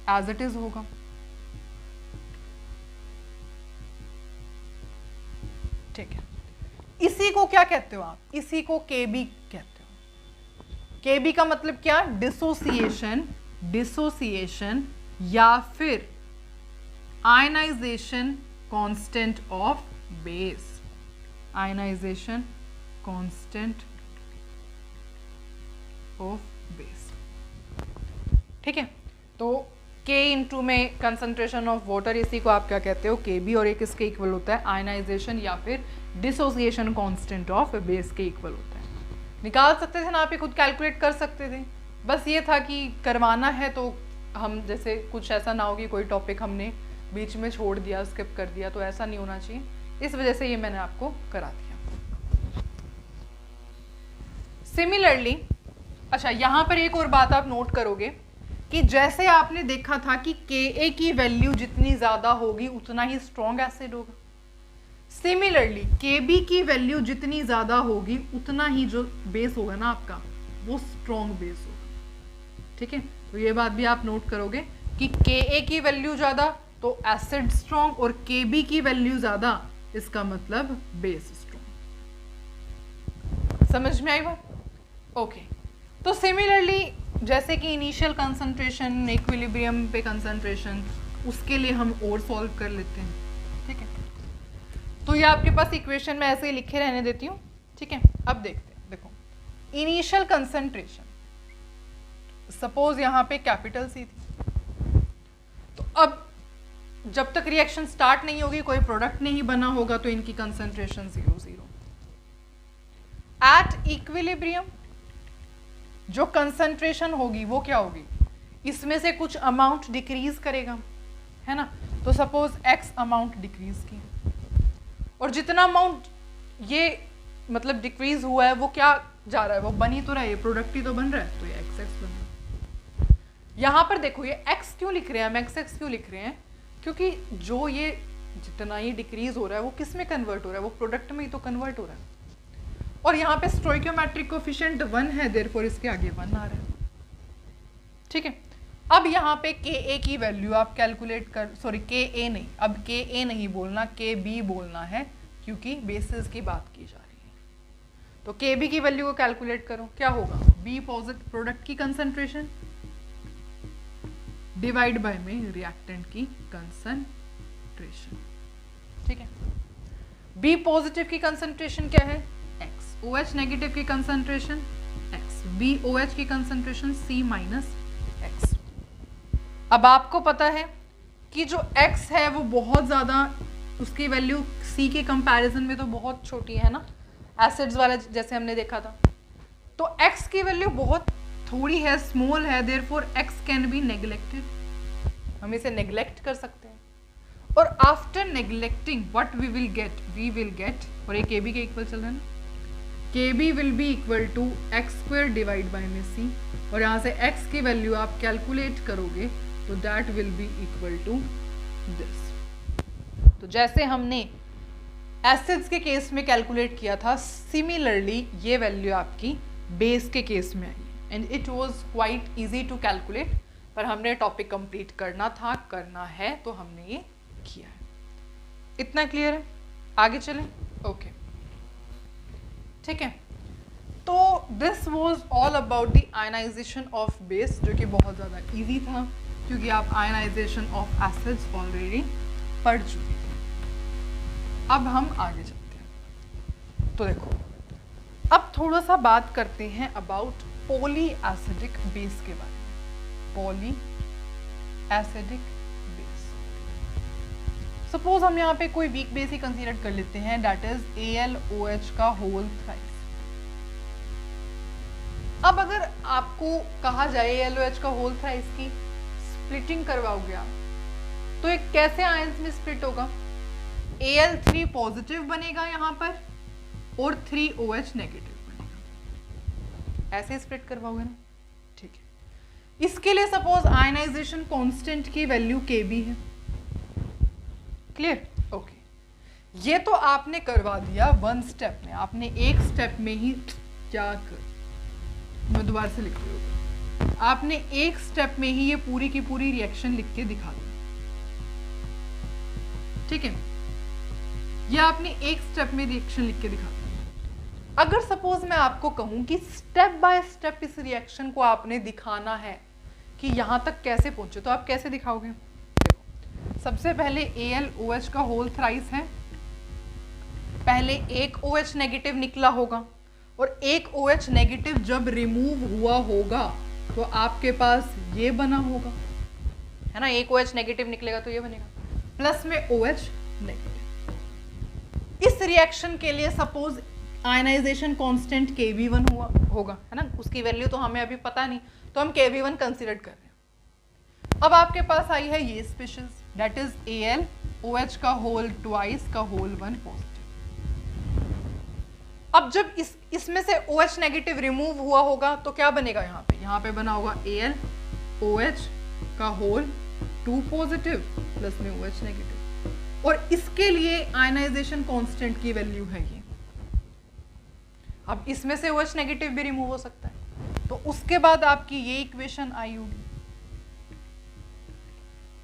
एज इट इज होगा। ठीक है, इसी को क्या कहते हो आप, इसी को KB कहते हो। KB का मतलब क्या, डिसोसिएशन, डिसोसिएशन या फिर ionisation constant of base, ionisation constant of base. ठीक है, तो K इंटू में कंसंट्रेशन ऑफ वाटर, इसी को आप क्या कहते हो, KB, और एक इसके इक्वल होता है आयनाइजेशन या फिर डिसोसिएशन कांस्टेंट ऑफ बेस के इक्वल होता है। निकाल सकते थे ना आप, ये खुद कैलकुलेट कर सकते थे, बस ये था कि करवाना है तो हम, जैसे कुछ ऐसा ना हो कि कोई टॉपिक हमने बीच में छोड़ दिया, स्किप कर दिया, तो ऐसा नहीं होना चाहिए, इस वजह से ये मैंने आपको करा दिया। सिमिलरली, अच्छा यहाँ पर एक और बात आप नोट करोगे कि जैसे आपने देखा था कि Ka की वैल्यू जितनी ज्यादा होगी उतना ही स्ट्रॉन्ग एसिड होगा, सिमिलरली Kb की वैल्यू जितनी ज्यादा होगी उतना ही जो बेस होगा ना आपका वो स्ट्रॉन्ग बेस होगा। ठीक है, तो ये बात भी आप नोट करोगे कि Ka की वैल्यू ज्यादा तो एसिड स्ट्रॉन्ग, और Kb की वैल्यू ज्यादा इसका मतलब बेस स्ट्रॉन्ग। समझ में आई बात? ओके, तो सिमिलरली जैसे कि इनिशियल कंसंट्रेशन, इक्विलिब्रियम पे कंसंट्रेशन, उसके लिए हम और सॉल्व कर लेते हैं। ठीक है, तो ये आपके पास इक्वेशन में ऐसे ही लिखे रहने देती हूँ। ठीक है, अब देखते हैं, देखो इनिशियल कंसंट्रेशन, सपोज यहाँ पे कैपिटल C थी, तो अब जब तक रिएक्शन स्टार्ट नहीं होगी, कोई प्रोडक्ट नहीं बना होगा, तो इनकी कंसंट्रेशन 0 0। एट इक्विलिब्रियम जो कंसंट्रेशन होगी वो क्या होगी, इसमें से कुछ अमाउंट डिक्रीज करेगा, है ना, तो सपोज X अमाउंट डिक्रीज की, और जितना अमाउंट ये मतलब डिक्रीज हुआ है वो क्या जा रहा है, वो बन ही तो रहा है, ये प्रोडक्ट ही तो बन रहा है, तो ये XX बन रहा है। यहाँ पर देखो ये X क्यों लिख रहे हैं हम, XX क्यों लिख रहे हैं, क्योंकि जो ये जितना ही डिक्रीज हो रहा है वो किस में कन्वर्ट हो रहा है, वो प्रोडक्ट में ही तो कन्वर्ट हो रहा है, और यहाँ पे स्टोइकियोमेट्रिक कोफिशिएंट 1 है, देयरफॉर इसके आगे 1 आ रहा है। ठीक है, अब यहाँ पे Ka की वैल्यू आप कैलकुलेट कर, सॉरी Ka नहीं, अब Ka नहीं बोलना, Kb बोलना है, क्योंकि बेसिस की बात की जा रही है। तो Kb की वैल्यू को कैलकुलेट करो, क्या होगा, B पॉजिटिव प्रोडक्ट की कंसंट्रेशन डिवाइड बाय में रिएक्टेंट की कंसंट्रेशन। ठीक है, B पॉजिटिव की कंसंट्रेशन क्या है X, OH नेगेटिव की कंसंट्रेशन X, BOH की कंसंट्रेशन C माइनस X। अब आपको पता है कि जो X है वो बहुत ज़्यादा, उसकी वैल्यू C के कंपैरिजन में तो बहुत छोटी है ना, एसिड्स वाला जैसे हमने देखा था, तो X की वैल्यू बहुत थोड़ी है, स्मॉल है, therefore X can be neglected, हम इसे नेग्लेक्ट कर सकते हैं, और after neglecting what we will get, और ये Kb के इक्वल चल रहा है ना, Kb will be equal to X square divide by में C, और यहाँ से X की वैल्यू आप कैलकुलेट करोगे तो that will be equal to this. तो जैसे हमने एसिड्स के केस में कैलकुलेट किया था, सिमिलरली ये वैल्यू आपकी बेस के केस में आई, and it was quite easy to calculate, पर हमने टॉपिक कंप्लीट करना था, करना है, तो हमने ये किया है। इतना क्लियर है? आगे चलें? ओके, ठीक है, तो this was all about the ionisation of base, जो कि बहुत ज़्यादा इजी था क्योंकि आप आयनाइजेशन ऑफ एसिड्स ऑलरेडी पढ़ चुके थे। अब हम आगे चलते हैं, तो देखो अब थोड़ा सा बात करते हैं अबाउट पॉली एसिडिक बेस के बारे में। पॉली एसिडिक बेस, सपोज हम यहाँ पे कोई वीक बेस ही कंसीडर कर लेते हैं, दैट इज AlOH का होल थ्राइस। अब अगर आपको कहा जाए AlOH का होल थ्राइस की स्प्लिटिंग करवाओगे आप, तो ये कैसे आयंस में स्प्लिट होगा, Al3 पॉजिटिव बनेगा यहाँ पर और 3OH नेगेटिव बनेगा, ऐसे स्प्लिट करवाओगे ना। ठीक है, इसके लिए सपोज आयनाइजेशन कांस्टेंट की वैल्यू Kb है, क्लियर? ओके, ये तो आपने करवा दिया वन स्टेप में, आपने एक स्टेप में ही क्या कर, मैं दोबारा से लिख रही हूँ, आपने एक स्टेप में ही ये पूरी की पूरी रिएक्शन लिख के दिखा दी, ठीक है, ये आपने एक स्टेप में रिएक्शन लिख के दिखा दी। अगर सपोज मैं आपको कहूं कि स्टेप बाय स्टेप इस रिएक्शन को आपने दिखाना है कि यहां तक कैसे पहुंचे, तो आप कैसे दिखाओगे? देखो, सबसे पहले AlOH का होल थ्राइस है, पहले एक OH नेगेटिव निकला होगा और एक OH नेगेटिव जब रिमूव हुआ होगा तो आपके पास ये बना होगा, है ना, एक OH नेगेटिव निकलेगा तो ये बनेगा, प्लस में OH नेगेटिव। इस रिएक्शन के लिए सपोज आयनाइजेशन कांस्टेंट Kb1 होगा, है ना, उसकी वैल्यू तो हमें अभी पता नहीं, तो हम Kb1 कंसीडर कर रहे हैं। अब आपके पास आई है ये स्पीशीज, दैट इज AlOH का होल ट्वाइस का होल 1 पॉजिटिव। अब जब इसमें से OH नेगेटिव रिमूव हुआ होगा तो क्या बनेगा? यहाँ पे बना होगा AlOH का होल 2 पॉजिटिव प्लस में OH नेगेटिव, और इसके लिए आयनाइजेशन कांस्टेंट की वैल्यू है ये। अब इसमें से OH नेगेटिव भी रिमूव हो सकता है, तो उसके बाद आपकी ये इक्वेशन आई होगी,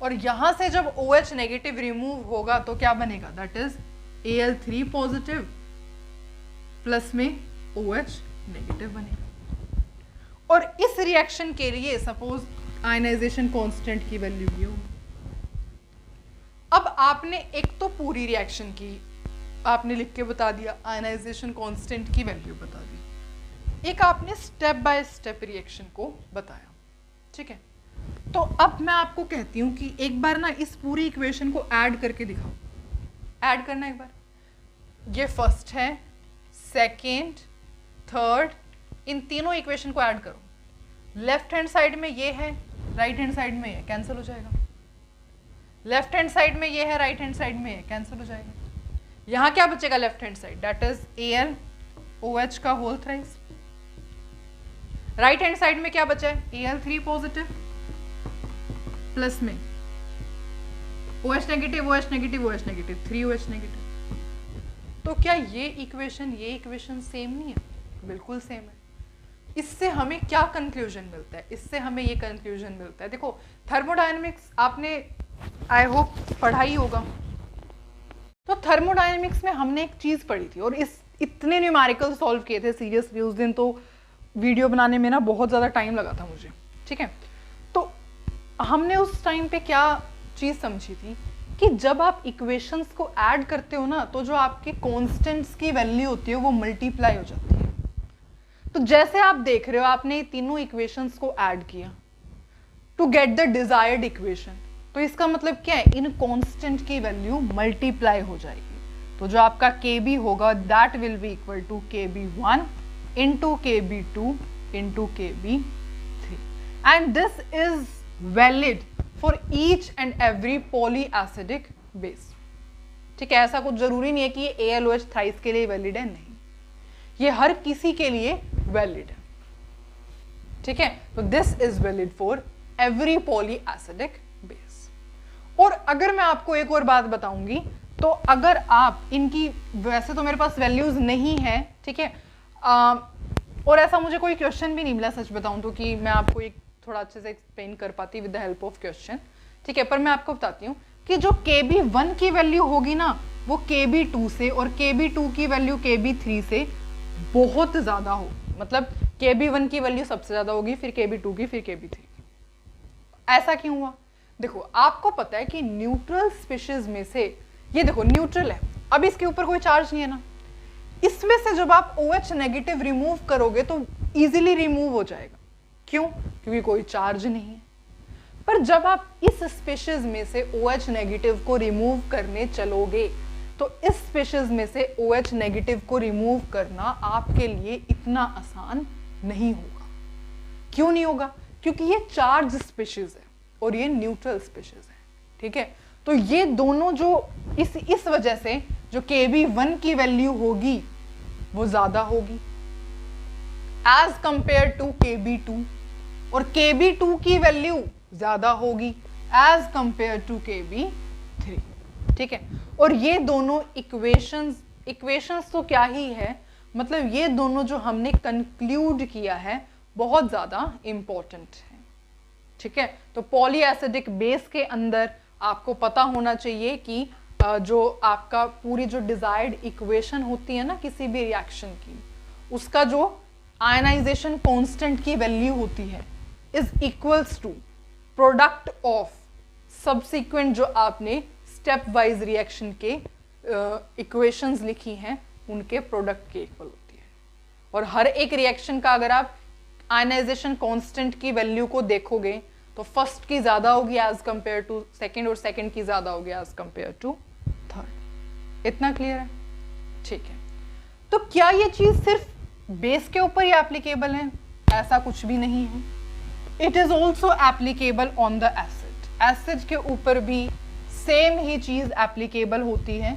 और यहां से जब OH नेगेटिव रिमूव होगा तो क्या बनेगा? That is Al3 positive plus में OH नेगेटिव बनेगा। और इस रिएक्शन के लिए सपोज आयनाइजेशन कांस्टेंट की वैल्यू ये होगी। अब आपने एक तो पूरी रिएक्शन की आपने लिख के बता दिया, आयनाइजेशन कांस्टेंट की वैल्यू बता दी, एक आपने स्टेप बाय स्टेप रिएक्शन को बताया, ठीक है। तो अब मैं आपको कहती हूं कि एक बार ना इस पूरी इक्वेशन को ऐड करके दिखाओ। ऐड करना एक बार, ये फर्स्ट है, सेकेंड, थर्ड, इन तीनों इक्वेशन को ऐड करो। लेफ्ट हैंड साइड में ये है, राइट हैंड साइड में ये कैंसिल हो जाएगा, लेफ्ट हैंड साइड में ये है, राइट हैंड साइड में ये कैंसिल हो जाएगा। यहां क्या बचेगा left hand side? That is AlOH का whole thrice. Right hand side में क्या बचा है? Al3 पॉजिटिव प्लस में OH negative, OH negative, OH negative, 3OH negative. तो क्या ये इक्वेशन सेम नहीं है? बिल्कुल सेम है। इससे हमें क्या कंक्लूजन मिलता है? इससे हमें ये कंक्लूजन मिलता है, देखो थर्मोडायनेमिक्स आपने आई होप पढ़ा ही होगा। तो थर्मोडायनेमिक्स में हमने एक चीज पढ़ी थी, और इस इतने न्यूमेरिकल सॉल्व किए थे सीरियसली, उस दिन तो वीडियो बनाने में ना बहुत ज़्यादा टाइम लगा था मुझे, ठीक है। तो हमने उस टाइम पे क्या चीज़ समझी थी कि जब आप इक्वेशंस को ऐड करते हो ना, तो जो आपके कॉन्स्टेंट्स की वैल्यू होती है वो मल्टीप्लाई हो जाती है। तो जैसे आप देख रहे हो, आपने तीनों इक्वेशंस को ऐड किया to get the desired equation, तो इसका मतलब क्या है? इन कांस्टेंट की वैल्यू मल्टीप्लाई हो जाएगी। तो जो आपका Kb होगा that will be equal to Kb1 into Kb2 into Kb3, and this is valid for each and every poly acidic base, ठीक है। ऐसा कुछ जरूरी नहीं है कि ये AlOH थ्राइस के लिए वैलिड है, नहीं, ये हर किसी के लिए वैलिड है, ठीक है। तो this is valid for every poly acidic base. और अगर मैं आपको एक और बात बताऊंगी, तो अगर आप इनकी, वैसे तो मेरे पास वैल्यूज नहीं है, ठीक है, और ऐसा मुझे कोई क्वेश्चन भी नहीं मिला सच बताऊं तो, कि मैं आपको एक थोड़ा अच्छे से एक्सप्लेन कर पाती with the help of question, ठीक है। पर मैं आपको बताती हूँ कि जो Kb1 की वैल्यू होगी ना, वो Kb2 से, और Kb2 की वैल्यू Kb3 से बहुत ज्यादा होगी। मतलब Kb1 की वैल्यू सबसे ज्यादा होगी, फिर Kb2 की, फिर Kb3। ऐसा क्यों हुआ? देखो आपको पता है कि न्यूट्रल स्पीशीज में से, ये देखो न्यूट्रल है, अब इसके ऊपर कोई चार्ज नहीं है ना, इसमें से जब आप OH नेगेटिव रिमूव करोगे तो इजीली रिमूव हो जाएगा। क्यों? क्योंकि कोई चार्ज नहीं है। पर जब आप इस स्पीशीज में से OH नेगेटिव को रिमूव करने चलोगे, तो इस स्पीशीज में से OH नेगेटिव को रिमूव करना आपके लिए इतना आसान नहीं होगा। क्यों नहीं होगा? क्योंकि ये चार्ज स्पीशीज है और ये न्यूट्रल स्पीशीज है, ठीक है। तो ये दोनों जो इस वजह से जो Kb1 की वैल्यू होगी वो ज्यादा होगी एज कंपेयर टू Kb2, और Kb2 की वैल्यू ज्यादा होगी एज कंपेयर टू Kb3, ठीक है। और ये दोनों इक्वेशंस तो क्या ही है, मतलब ये दोनों जो हमने कंक्लूड किया है बहुत ज़्यादा इम्पोर्टेंट है। ठीक है, तो पॉली एसिडिक बेस के अंदर आपको पता होना चाहिए कि जो आपका पूरी जो डिजायर्ड इक्वेशन होती है ना किसी भी रिएक्शन की, उसका जो आयनाइजेशन कांस्टेंट की वैल्यू होती है is equals to product of subsequent जो आपने स्टेप वाइज रिएक्शन के इक्वेशंस लिखी हैं उनके प्रोडक्ट के इक्वल होती है। और हर एक रिएक्शन का अगर आप आयनाइजेशन कांस्टेंट की वैल्यू को देखोगे तो फर्स्ट की ज्यादा होगी एज कंपेयर टू सेकंड और सेकंड की ज्यादा होगी एज कंपेयर टू थर्ड। इतना क्लियर है? ठीक है, तो क्या ये चीज सिर्फ बेस के ऊपर ही एप्लीकेबल है? ऐसा कुछ भी नहीं है। It is also applicable on the acid. Acid के ऊपर भी सेम ही चीज एप्लीकेबल होती है।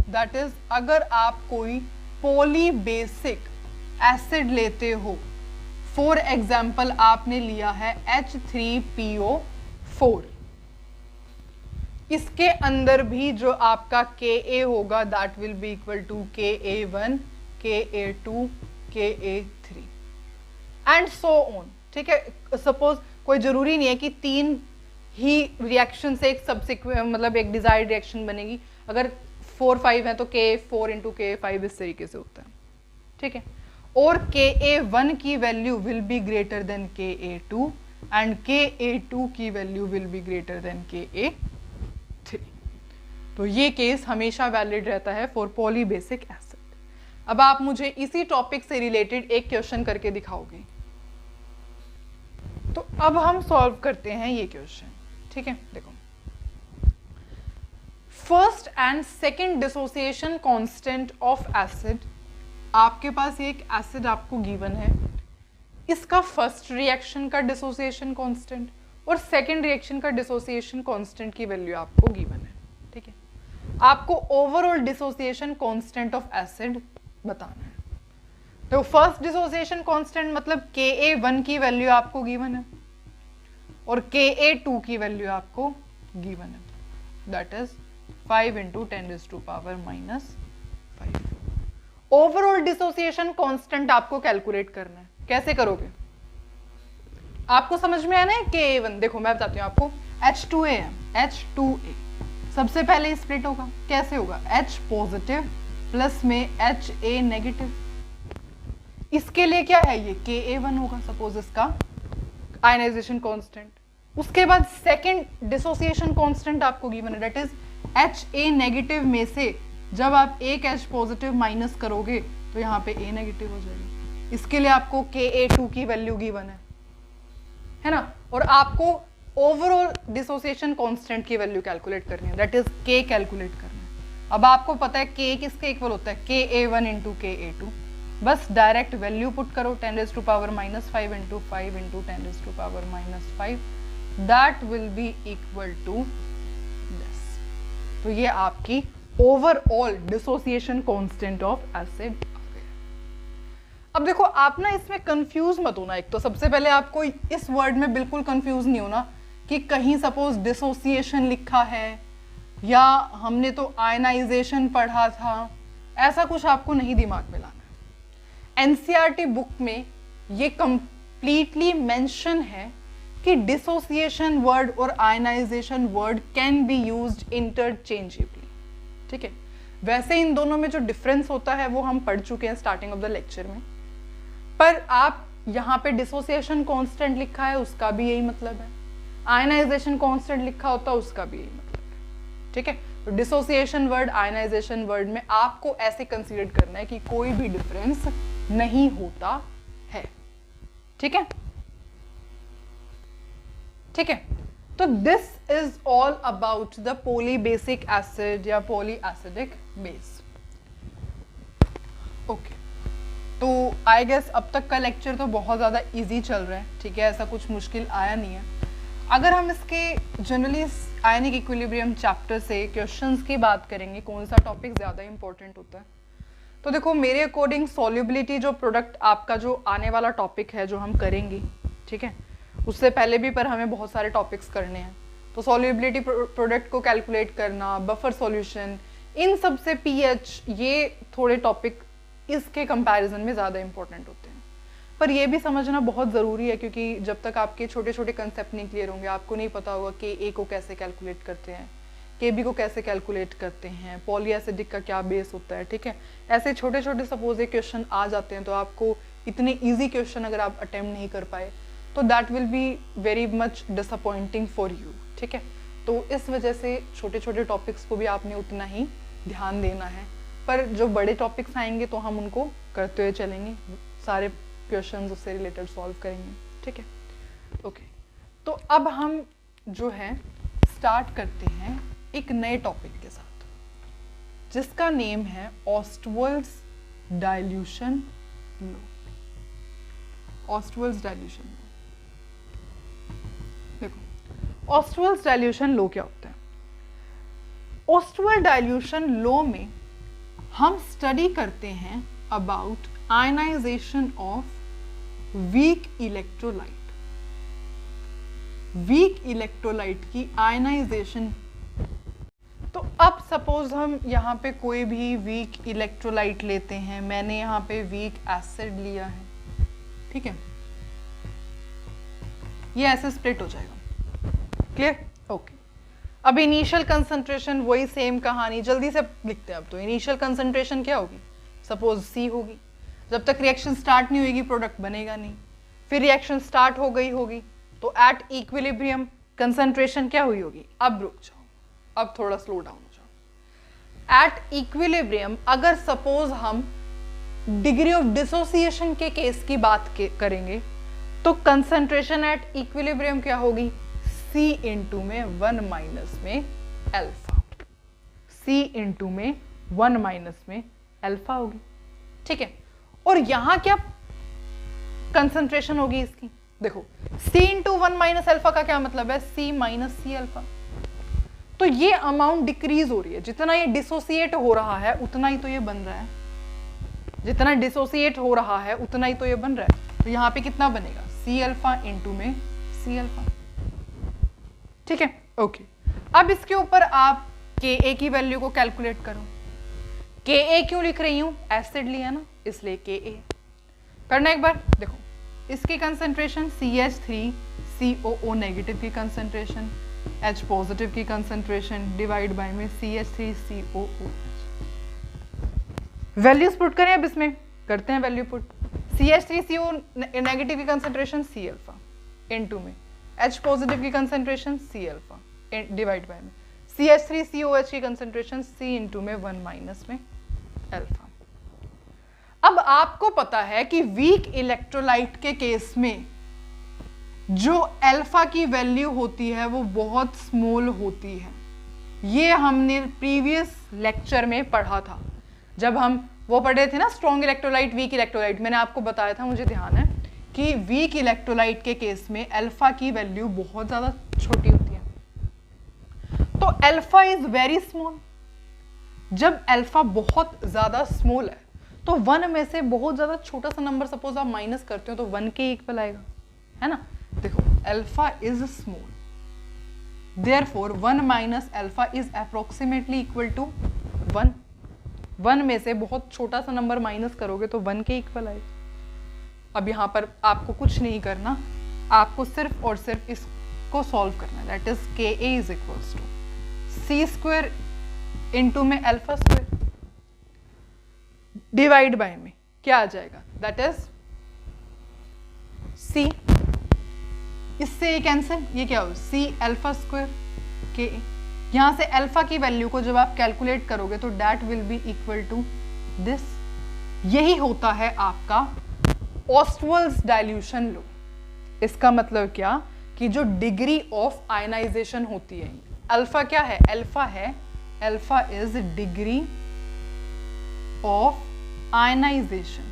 दैट इज अगर आप कोई पॉलीबेसिक एसिड लेते हो, फॉर एग्जाम्पल आपने लिया है H3PO4, इसके अंदर भी जो आपका Ka होगा that will be equal to Ka1, Ka2, Ka3 and so on. ठीक है, सपोज कोई जरूरी नहीं है कि तीन ही रिएक्शन से एक सब्सिक्वेंट मतलब एक डिजायर्ड रिएक्शन बनेगी। अगर 4, 5 है तो Ka4 इंटू Ka5 इस तरीके से होता है। ठीक है, और Ka1 की value will be greater than Ka2 and Ka2 की value will be greater than Ka3। तो ये केस हमेशा वैलिड रहता है फॉर पॉलीबेसिक एसिड। अब आप मुझे इसी टॉपिक से रिलेटेड एक क्वेश्चन करके दिखाओगे। तो अब हम सॉल्व करते हैं ये क्वेश्चन। ठीक है, देखो, first and second dissociation constant of acid. आपके पास एक एसिड आपको गिवन है, इसका फर्स्ट रिएक्शन का डिसोसिएशन कांस्टेंट और सेकेंड रिएक्शन का डिसोसिएशन कांस्टेंट की वैल्यू आपको गिवन है। ठीक है, आपको overall dissociation constant of acid बताना है। तो फर्स्ट डिसोसिएशन कांस्टेंट मतलब Ka1 की वैल्यू आपको गिवन है और Ka2 की वैल्यू आपको गिवन है, that is 5 into 10⁻⁻5। Overall dissociation constant आपको कैलकुलेट करना है। कैसे करोगे? आपको समझ में आना है Ka1, देखो मैं बताती हूँ आपको। H2A है, H2A सबसे पहले स्प्लिट होगा। कैसे होगा? H पॉजिटिव प्लस में Ha नेगेटिव। इसके लिए क्या है? ये Ka1 होगा सपोज इसका आयनाइजेशन कांस्टेंट। उसके बाद सेकंड डिसोसिएशन कांस्टेंट आपको गिवन है, दैट इज Ha नेगेटिव में से जब आप एक H पॉजिटिव माइनस करोगे तो यहाँ पे A नेगेटिव हो जाएगा। इसके लिए आपको Ka2 की वैल्यू गिवन है ना, और आपको ओवरऑल डिसोसिएशन कांस्टेंट की वैल्यू कैलकुलेट करनी है, दैट इज K कैलकुलेट करना है। अब आपको पता है K किसके इक्वल होता है? Ka1 into Ka2। बस डायरेक्ट वैल्यू पुट करो, 10⁻⁻5 into 5 into 10⁻⁻5, that will be equal to this. तो ये आपकी overall dissociation constant of acid. अब देखो, आप ना इसमें कंफ्यूज मत होना। एक तो सबसे पहले आपको इस वर्ड में बिल्कुल कंफ्यूज नहीं होना कि कहीं सपोज डिसोसिएशन लिखा है या हमने तो आयनाइजेशन पढ़ा था, ऐसा कुछ आपको नहीं दिमाग में लाना है। एनसीईआरटी बुक में ये कंप्लीटली मेंशन है कि डिसोसिएशन वर्ड और ionisation word can be used interchangeably. ठीक है, वैसे इन दोनों में जो डिफरेंस होता है वो हम पढ़ चुके हैं स्टार्टिंग ऑफ द लेक्चर में, पर आप यहाँ पे डिसोसिएशन कांस्टेंट लिखा है उसका भी यही मतलब है, आयनाइजेशन कांस्टेंट लिखा होता है उसका भी यही मतलब है। ठीक है, तो डिसोसिएशन वर्ड आयनाइजेशन वर्ड में आपको ऐसे कंसीडर करना है कि कोई भी डिफरेंस नहीं होता है। ठीक है, ठीक है, तो this is all about the polybasic acid या पॉली एसिडिक बेस। ओके, तो आई गेस अब तक का लेक्चर तो बहुत ज़्यादा इजी चल रहा है। ठीक है, ऐसा कुछ मुश्किल आया नहीं है। अगर हम इसके जनरली आयनिक इक्विलिब्रियम चैप्टर से क्वेश्चंस की बात करेंगे, कौन सा टॉपिक ज़्यादा इंपॉर्टेंट होता है, तो देखो मेरे अकॉर्डिंग सॉल्युबिलिटी जो प्रोडक्ट आपका जो आने वाला टॉपिक है जो हम करेंगे, ठीक है, उससे पहले भी पर हमें बहुत सारे टॉपिक्स करने हैं। तो सॉल्युबिलिटी प्रोडक्ट को कैलकुलेट करना, बफर सॉल्यूशन, इन सब से पीएच, ये थोड़े टॉपिक इसके कंपैरिजन में ज़्यादा इंपॉर्टेंट होते हैं। पर ये भी समझना बहुत ज़रूरी है, क्योंकि जब तक आपके छोटे छोटे कंसेप्ट नहीं क्लियर होंगे, आपको नहीं पता होगा कि ए को कैसे कैलकुलेट करते हैं, के बी को कैसे कैलकुलेट करते हैं, पॉलीएसिडिक का क्या बेस होता है, ठीक है। ऐसे छोटे छोटे सपोज एक क्वेश्चन आ जाते हैं, तो आपको इतने ईजी क्वेश्चन अगर आप अटेम्प्ट नहीं कर पाए तो that will be very much disappointing for you, ठीक है। तो इस वजह से छोटे छोटे टॉपिक्स को भी आपने उतना ही ध्यान देना है, पर जो बड़े टॉपिक्स आएंगे तो हम उनको करते हुए चलेंगे, सारे क्वेश्चंस उससे रिलेटेड सॉल्व करेंगे, ठीक है। ओके, तो अब हम जो है स्टार्ट करते हैं एक नए टॉपिक के साथ, जिसका नेम है ऑस्टवर्ड्स डाइल्यूशन लॉ। ऑस्टवर्ड्स डाइल्यूशन लॉ, देखो ऑस्टवर्ड्स डाइल्यूशन लॉ क्या होता है। ऑस्टवर्ड डाइल्यूशन लॉ में हम स्टडी करते हैं about ionisation of weak electrolyte. Weak electrolyte की आयनाइजेशन। तो अब सपोज हम यहाँ पे कोई भी वीक इलेक्ट्रोलाइट लेते हैं, मैंने यहाँ पे वीक एसिड लिया है, ठीक है, ये ऐसे स्प्लिट हो जाएगा, क्लियर, ओके। अब इनिशियल कंसंट्रेशन वही सेम कहानी, जल्दी से लिखते हैं। अब तो इनिशियल कंसंट्रेशन क्या होगी, सपोज सी होगी, जब तक रिएक्शन स्टार्ट नहीं होगी प्रोडक्ट बनेगा नहीं, फिर रिएक्शन स्टार्ट हो गई होगी तो एट इक्विलिब्रियम कंसंट्रेशन क्या हुई होगी, अब रुक जाओ, अब थोड़ा स्लो डाउन हो जाओ। एट इक्विलिब्रियम अगर सपोज हम डिग्री ऑफ डिसोसिएशन के केस की बात करेंगे तो कंसंट्रेशन एट इक्विलिब्रियम क्या होगी, C इंटू में 1 माइनस में अल्फा, C इंटू में 1 माइनस में अल्फा होगी, ठीक है। और यहां क्या कंसंट्रेशन होगी इसकी, देखो C इंटू 1 माइनस अल्फा का क्या मतलब है, C माइनस C अल्फा। तो ये अमाउंट डिक्रीज हो रही है, जितना ये डिसोसिएट हो रहा है उतना ही तो ये बन रहा है, जितना डिसोसिएट हो रहा है उतना ही तो ये बन रहा है। तो यहाँ पे कितना बनेगा, C अल्फा इंटू में C अल्फा, ठीक है, ओके। अब इसके ऊपर आप Ka की वैल्यू को कैलकुलेट करो। Ka क्यों लिख रही हूं, एसिड लिया ना इसलिए Ka करना। एक बार देखो इसकी कंसंट्रेशन CH3COO नेगेटिव की कंसंट्रेशन, H पॉजिटिव की कंसंट्रेशन डिवाइड बाय में CH3COO। वैल्यूज पुट करें, अब इसमें करते हैं वैल्यू पुट। CH3CO नेगेटिव की कंसंट्रेशन C अल्फा इनटू में H पॉजिटिव की concentration C alpha divide by में CH3COH की कंसंट्रेशन C इंटू में 1 माइनस में अल्फा। अब आपको पता है कि वीक इलेक्ट्रोलाइट के केस में जो अल्फा की वैल्यू होती है वो बहुत स्मॉल होती है। ये हमने प्रीवियस लेक्चर में पढ़ा था, जब हम वो पढ़े थे ना स्ट्रॉन्ग इलेक्ट्रोलाइट वीक इलेक्ट्रोलाइट, मैंने आपको बताया था, मुझे ध्यान है कि वीक इलेक्ट्रोलाइट के केस में अल्फा की वैल्यू बहुत ज्यादा छोटी होती है। तो अल्फा इज वेरी स्मॉल। जब अल्फा बहुत ज्यादा स्मॉल है तो 1 में से बहुत ज्यादा छोटा सा नंबर सपोज आप माइनस करते हो तो 1 के इक्वल आएगा, है ना। देखो alpha is small, therefore 1 minus alpha is approximately equal to 1। 1 में से बहुत छोटा सा नंबर माइनस करोगे तो 1 के इक्वल आएगा। अब यहाँ पर आपको कुछ नहीं करना, आपको सिर्फ और सिर्फ इसको सॉल्व करना है, that is Ka is equals to C square into में अल्फा स्क्वायर डिवाइड बाय में क्या आ जाएगा, दैट इज C, इससे ये कैंसिल, ये क्या हो C अल्फा स्क्वायर Ka। यहां से अल्फा की वैल्यू को जब आप कैलकुलेट करोगे तो that will be equal to this. यही होता है आपका ऑस्टवर्ड्स डाइल्यूशन लॉ। इसका मतलब क्या कि जो डिग्री ऑफ आयनाइजेशन होती है, अल्फा क्या है, alpha is degree of ionisation.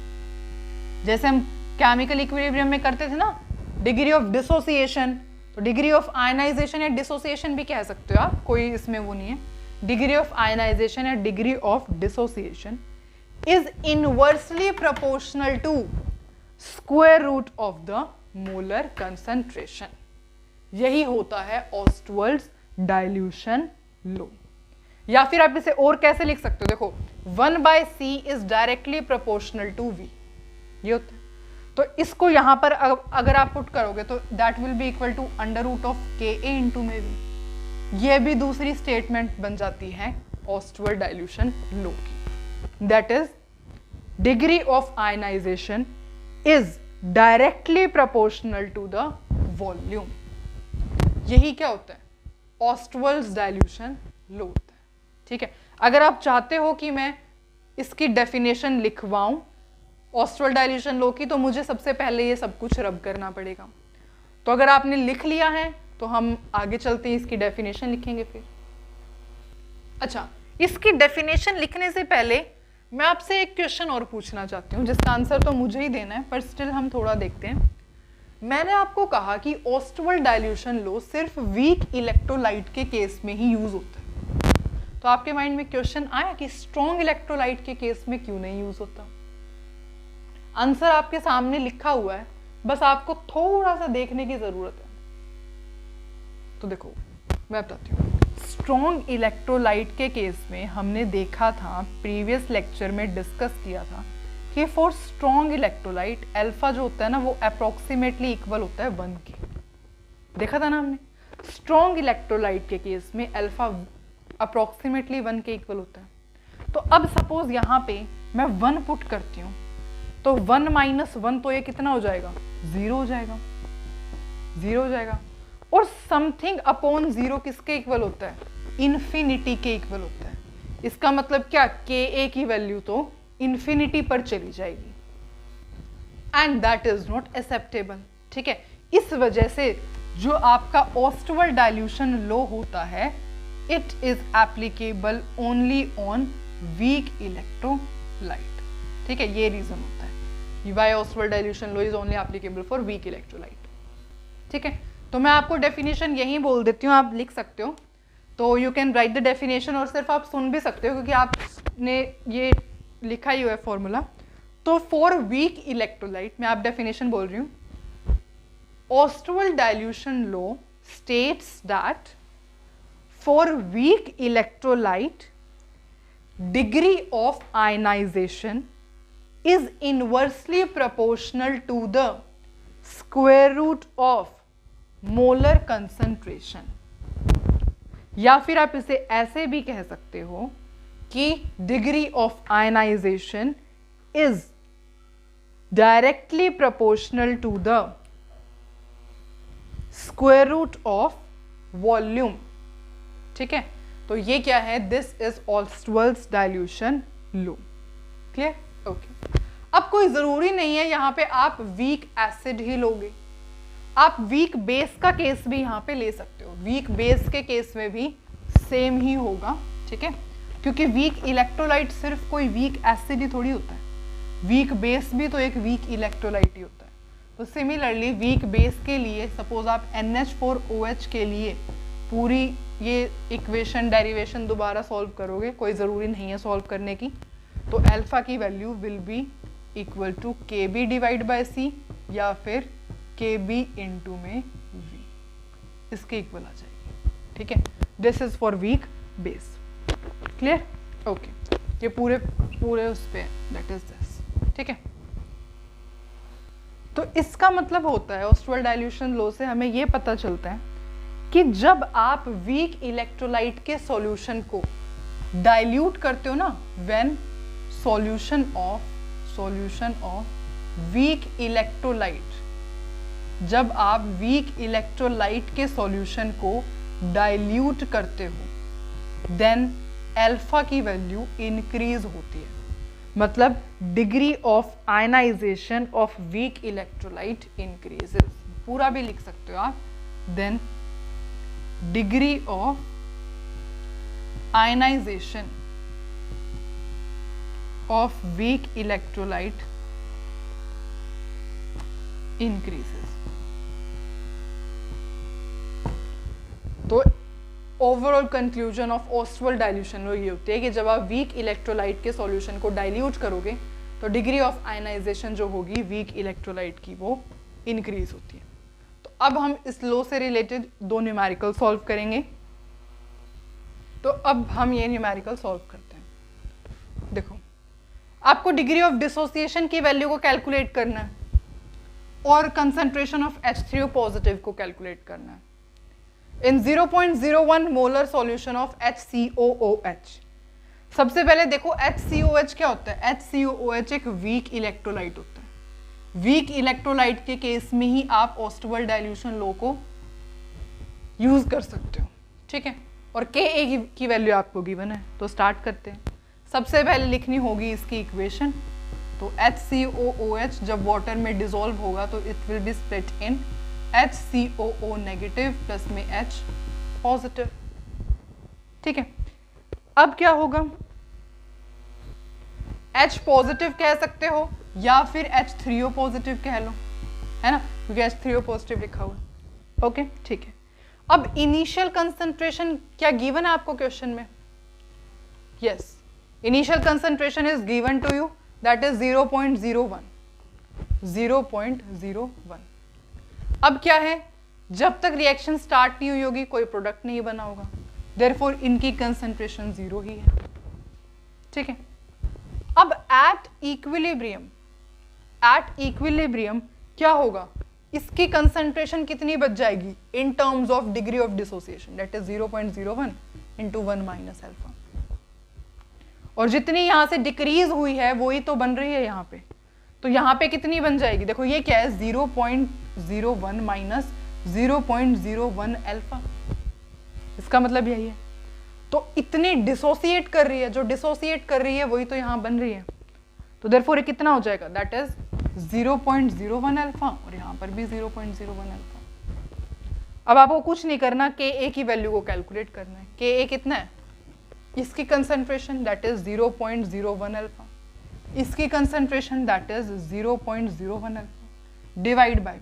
जैसे हम केमिकल इक्विलिब्रियम में करते थे ना डिग्री ऑफ डिसोसिएशन, तो डिग्री ऑफ आयनाइजेशन या डिसोसिएशन भी कह सकते हो आप, कोई इसमें वो नहीं है। डिग्री ऑफ आयनाइजेशन या degree of dissociation is inversely proportional to square root of the molar concentration. यही होता है ऑस्टवर्ड्स डाइल्यूशन लॉ। या फिर आप इसे और कैसे लिख सकते हो, देखो 1/c is directly proportional to v, ये होता है। तो इसको यहां पर अगर आप पुट करोगे तो that will be equal to under root of ka into में v। ये भी दूसरी स्टेटमेंट बन जाती है ऑस्टवर्ड डाइल्यूशन लॉ की, that is degree of ionisation is directly proportional to the volume. यही क्या होता है, ऑस्टवर्ड्स डाइल्यूशन लॉ होता है। ठीक है, अगर आप चाहते हो कि मैं इसकी डेफिनेशन लिखवाऊं ऑस्टवर्ड डाइल्यूशन लॉ की, तो मुझे सबसे पहले ये सब कुछ रब करना पड़ेगा। तो अगर आपने लिख लिया है तो हम आगे चलते हैं, इसकी डेफिनेशन लिखेंगे फिर। अच्छा, इसकी डेफिनेशन लिखने से पहले मैं आपसे एक क्वेश्चन और पूछना चाहती हूँ, जिसका आंसर तो मुझे ही देना है, पर स्टिल हम थोड़ा देखते हैं। मैंने आपको कहा कि ऑस्टवर्ड डाइल्यूशन लॉ सिर्फ वीक इलेक्ट्रोलाइट के केस में ही यूज होता है। तो आपके माइंड में क्वेश्चन आया कि स्ट्रॉन्ग इलेक्ट्रोलाइट के केस में क्यों नहीं यूज होता? आंसर आपके सामने लिखा हुआ है, बस आपको थोड़ा सा देखने की जरूरत है। तो देखो मैं बताती हूँ। स्ट्रॉन्ग इलेक्ट्रोलाइट के केस में हमने देखा था, प्रीवियस लेक्चर में डिस्कस किया था कि फॉर स्ट्रॉन्ग इलेक्ट्रोलाइट अल्फा जो होता है ना, वो अप्रोक्सीमेटली इक्वल होता है 1 के। देखा था ना हमने, स्ट्रॉन्ग इलेक्ट्रोलाइट के केस में अल्फा अप्रोक्सीमेटली 1 के इक्वल होता है। तो अब सपोज यहाँ पे मैं 1 पुट करती हूँ, तो 1 माइनस 1 तो ये कितना हो जाएगा, 0 हो जाएगा, 0 हो जाएगा। और समथिंग अपॉन 0 किसके इक्वल होता है, इन्फिनिटी के इक्वल होता है। इसका मतलब क्या, ka की वैल्यू तो इन्फिनिटी पर चली जाएगी, and that is not acceptable. ठीक है, इस वजह से जो आपका ऑस्टवर्ड डाइल्यूशन लॉ होता है, it is applicable only on weak electrolyte. ठीक है, ये रीजन होता है why Ostwald dilution law is only applicable for weak electrolyte. ठीक है, तो मैं आपको डेफिनेशन यही बोल देती हूँ, आप लिख सकते हो। तो you can write the definition, और सिर्फ आप सुन भी सकते हो क्योंकि आपने ये लिखा ही हुआ है फॉर्मूला। तो फॉर वीक इलेक्ट्रोलाइट मैं आप डेफिनेशन बोल रही हूँ, Ostwald dilution law states that for weak electrolyte degree of ionisation is inversely proportional to the square root of molar concentration। या फिर आप इसे ऐसे भी कह सकते हो कि degree of ionization is directly proportional to the square root of volume। ठीक है, तो ये क्या है, this is Ostwald's dilution law। Clear? Okay. अब कोई जरूरी नहीं है यहाँ पे आप वीक एसिड ही लोगे, आप वीक बेस का केस भी यहाँ पे ले सकते हो। वीक बेस के केस में भी सेम ही होगा। ठीक है, क्योंकि वीक इलेक्ट्रोलाइट सिर्फ कोई वीक एसिड ही थोड़ी होता है, वीक बेस भी तो एक वीक इलेक्ट्रोलाइट ही होता है। तो सिमिलरली वीक बेस के लिए सपोज आप NH4OH के लिए पूरी ये इक्वेशन डेरिवेशन दोबारा सॉल्व करोगे, कोई ज़रूरी नहीं है सॉल्व करने की, तो अल्फा की value will be equal to KB divide by C या फिर KB इंटू में V, इसके इक्वल आ जाएगी। ठीक है, this is for weak base. Clear? Okay, ये पूरे उस पे दैट इज दिस। ठीक है, तो इसका मतलब होता है ऑस्टवर्ड डाइल्यूशन लॉ से हमें ये पता चलता है कि जब आप वीक इलेक्ट्रोलाइट के सॉल्यूशन को डाइल्यूट करते हो ना, when solution of weak electrolyte, जब आप वीक इलेक्ट्रोलाइट के सॉल्यूशन को डाइल्यूट करते हो, देन अल्फा की वैल्यू इंक्रीज होती है। मतलब degree of ionisation of weak electrolyte increases, पूरा भी लिख सकते हो आप। Then degree of ionisation of weak electrolyte increases। तो overall conclusion of Ostwald dilution law ये होती है कि जब आप वीक इलेक्ट्रोलाइट के सॉल्यूशन को डाइल्यूट करोगे तो डिग्री ऑफ आयनाइजेशन जो होगी वीक इलेक्ट्रोलाइट की वो इंक्रीज होती है। तो अब हम इस लॉ से रिलेटेड 2 न्यूमेरिकल सॉल्व करेंगे। तो अब हम ये न्यूमेरिकल सॉल्व करते हैं। देखो, आपको डिग्री ऑफ डिसोसिएशन की वैल्यू को कैलकुलेट करना है और कंसंट्रेशन ऑफ H3O पॉजिटिव को कैलकुलेट करना है इन 0.01 मोलर सॉल्यूशन ऑफ HCOOH। सबसे पहले देखो HCOH क्या होता है। HCOOH एक वीक इलेक्ट्रोलाइट होता है। वीक इलेक्ट्रोलाइट के केस में ही आप ऑस्टवल डाइल्यूशन लॉ को यूज कर सकते हो, ठीक है। और Ka की वैल्यू आपको गिवन है, तो स्टार्ट करते हैं। सबसे पहले लिखनी होगी इसकी इक्वेशन। तो HCOOH जब वाटर में डिसॉल्व होगा तो it will be split in HCOO negative plus में H पॉजिटिव, ठीक है। अब क्या होगा, H पॉजिटिव कह सकते हो या फिर H3O पॉजिटिव कह लो, है ना, क्योंकि H3O पॉजिटिव लिखा हुआ है। ओके, ठीक है। अब इनिशियल कंसंट्रेशन क्या गिवन है आपको क्वेश्चन में? Yes, initial concentration is given to you, that is 0.01। अब क्या है, जब तक रिएक्शन स्टार्ट नहीं हुई होगी कोई प्रोडक्ट नहीं बना होगा, देयरफॉर इनकी कंसंट्रेशन 0 ही है, ठीक है। अब एट इक्विलिब्रियम क्या होगा, इसकी कंसंट्रेशन कितनी बच जाएगी in terms of degree of dissociation, that is 0.01 into 1 minus alpha. और जितनी यहां से डिक्रीज हुई है वही तो बन रही है यहाँ पे, तो यहाँ पे कितनी बन जाएगी, देखो ये क्या है 0.01 माइनस 0.01 अल्फा, इसका मतलब यही है। तो इतनी डिसोसिएट कर रही है, जो डिसोसिएट कर रही है वही तो यहाँ बन रही है, तो देयरफॉर ये कितना हो जाएगा, दैट इज 0.01 अल्फा, और यहाँ पर भी 0.01 अल्फा। अब आपको कुछ नहीं करना, Ka की वैल्यू को कैलकुलेट करना है। Ka कितना है, इसकी कंसंट्रेशन दैट इज 0.01 अल्फा, इसकी concentration that is 0.01 alpha, divide by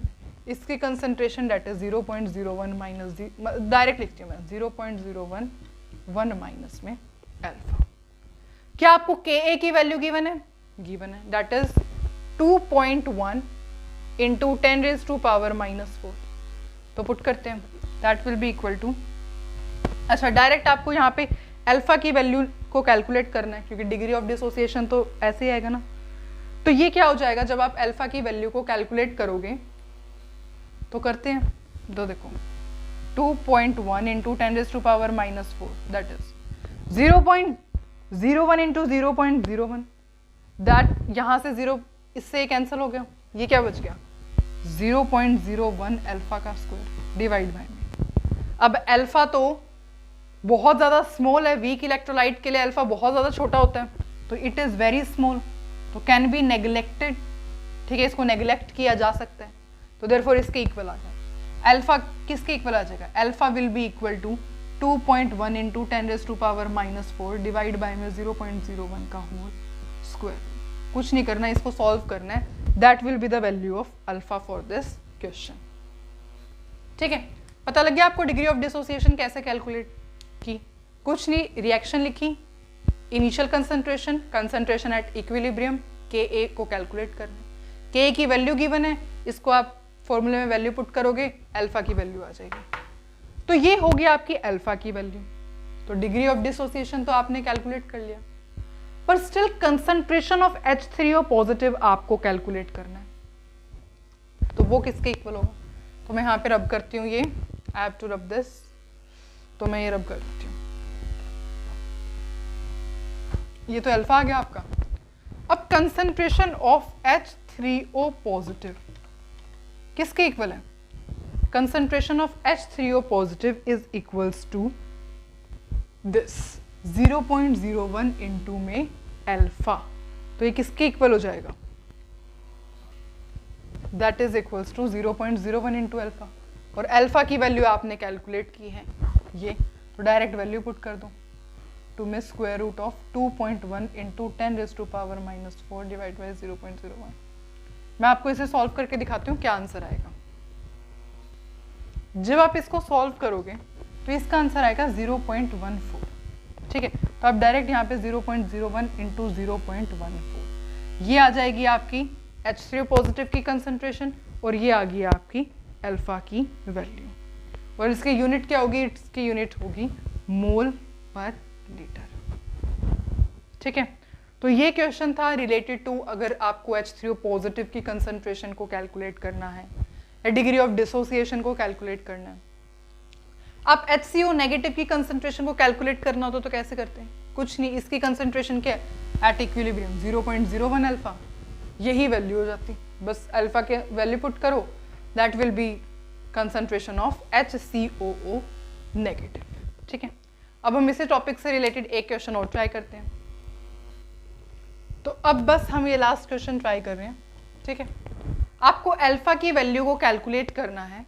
इसकी concentration that is 0.01 minus, direct लिखती हूँ मैं 0.01 माइनस में अल्फा। क्या आपको Ka की वैल्यू गिवन है? गिवन है, that is 2.1 into 10 raise to power -4। तो पुट करते हैं, that will be equal to, अच्छा डायरेक्ट आपको यहाँ पे अल्फा की वैल्यू को कैलकुलेट करना है, क्योंकि डिग्री ऑफ डिसोसिएशन तो ऐसे ही आएगा ना। तो ये क्या हो जाएगा, जब आप अल्फा की वैल्यू को कैलकुलेट करोगे तो करते हैं, तो देखो 2.1 into 10 raise to power -4, that is 0.01 into 0.01, that यहाँ से 0 इससे कैंसिल हो गया, ये क्या बच गया 0.01 अल्फा का स्क्वायर डिवाइड बाय में। अब अल्फा तो बहुत ज़्यादा स्मॉल है, वीक इलेक्ट्रोलाइट के लिए अल्फा बहुत ज़्यादा छोटा होता है, तो इट इज़ वेरी स्मॉल, तो कैन बी नेग्लेक्टेड, ठीक है, इसको नेग्लेक्ट किया जा सकता है, तो देयरफॉर इसके इक्वल आ जाएगा। अल्फा किसके इक्वल आ जाएगा, alpha will be equal to 2.1 into 10 raise to power -4 divide by में 0.01 का होल स्क्वायर। कुछ नहीं करना, इसको सॉल्व करना है, that will be the value of alpha for this question, ठीक है। पता लग गया आपको डिग्री ऑफ डिसोसिएशन कैसे कैलकुलेट की? कुछ नहीं, रिएक्शन लिखी, initial concentration, concentration at equilibrium, Ka को कैलकुलेट करना है। Ka की वैल्यू गिवन है, इसको आप फॉर्मूले में वैल्यू पुट करोगे, अल्फा की वैल्यू आ जाएगी। तो ये होगी आपकी अल्फा की वैल्यू। तो डिग्री ऑफ डिसोसिएशन तो आपने कैलकुलेट कर लिया, पर still concentration of H3O positive आपको कैलकुलेट करना है, तो वो किसके इक्वल होगा? तो मैं यहाँ पे रब करती हूँ, ये I have to rub this, तो मैं ये रब कर देती हूँ, ये तो अल्फा आ गया आपका। अब कंसंट्रेशन ऑफ H3O पॉजिटिव किसके इक्वल है? Concentration of H3O positive is equals to this 0.01 into में अल्फा, तो ये किसके इक्वल हो जाएगा? That is equals to 0.01 into alpha, और अल्फा की वैल्यू आपने कैलकुलेट की है ये, तो डायरेक्ट वैल्यू पुट कर दो, टू में square root of 2.1 into 10 raise to power -4 divide by 0.01। मैं आपको इसे सॉल्व करके दिखाती हूँ क्या आंसर आएगा। जब आप इसको सॉल्व करोगे तो इसका आंसर आएगा 0.14, ठीक है। तो आप डायरेक्ट यहाँ पे 0.01 इंटू 0.14, ये आ जाएगी आपकी H3O पॉजिटिव की कंसंट्रेशन, और ये आ गई आपकी अल्फा की वैल्यू, और इसकी यूनिट क्या होगी? इसकी यूनिट होगी मोल पर लीटर। ठीक है, तो ये क्वेश्चन था रिलेटेड टू अगर आपको H3O पॉजिटिव की कंसंट्रेशन को कैलकुलेट करना है या डिग्री ऑफ डिसोसिएशन को कैलकुलेट करना है। आप HCO नेगेटिव की कंसंट्रेशन को कैलकुलेट करना हो तो कैसे करते हैं? कुछ नहीं, इसकी कंसंट्रेशन क्या है एट इक्विलिब्रियम 0.01 अल्फा, यही वैल्यू हो जाती, बस अल्फा के वैल्यू पुट करो, that will B concentration of HCOO negative. ठीक है, अब हम इसी टॉपिक से रिलेटेड एक क्वेश्चन और ट्राई करते हैं। तो अब बस हम ये लास्ट क्वेश्चन ट्राई कर रहे हैं। ठीक है, आपको अल्फा की वैल्यू को कैलकुलेट करना है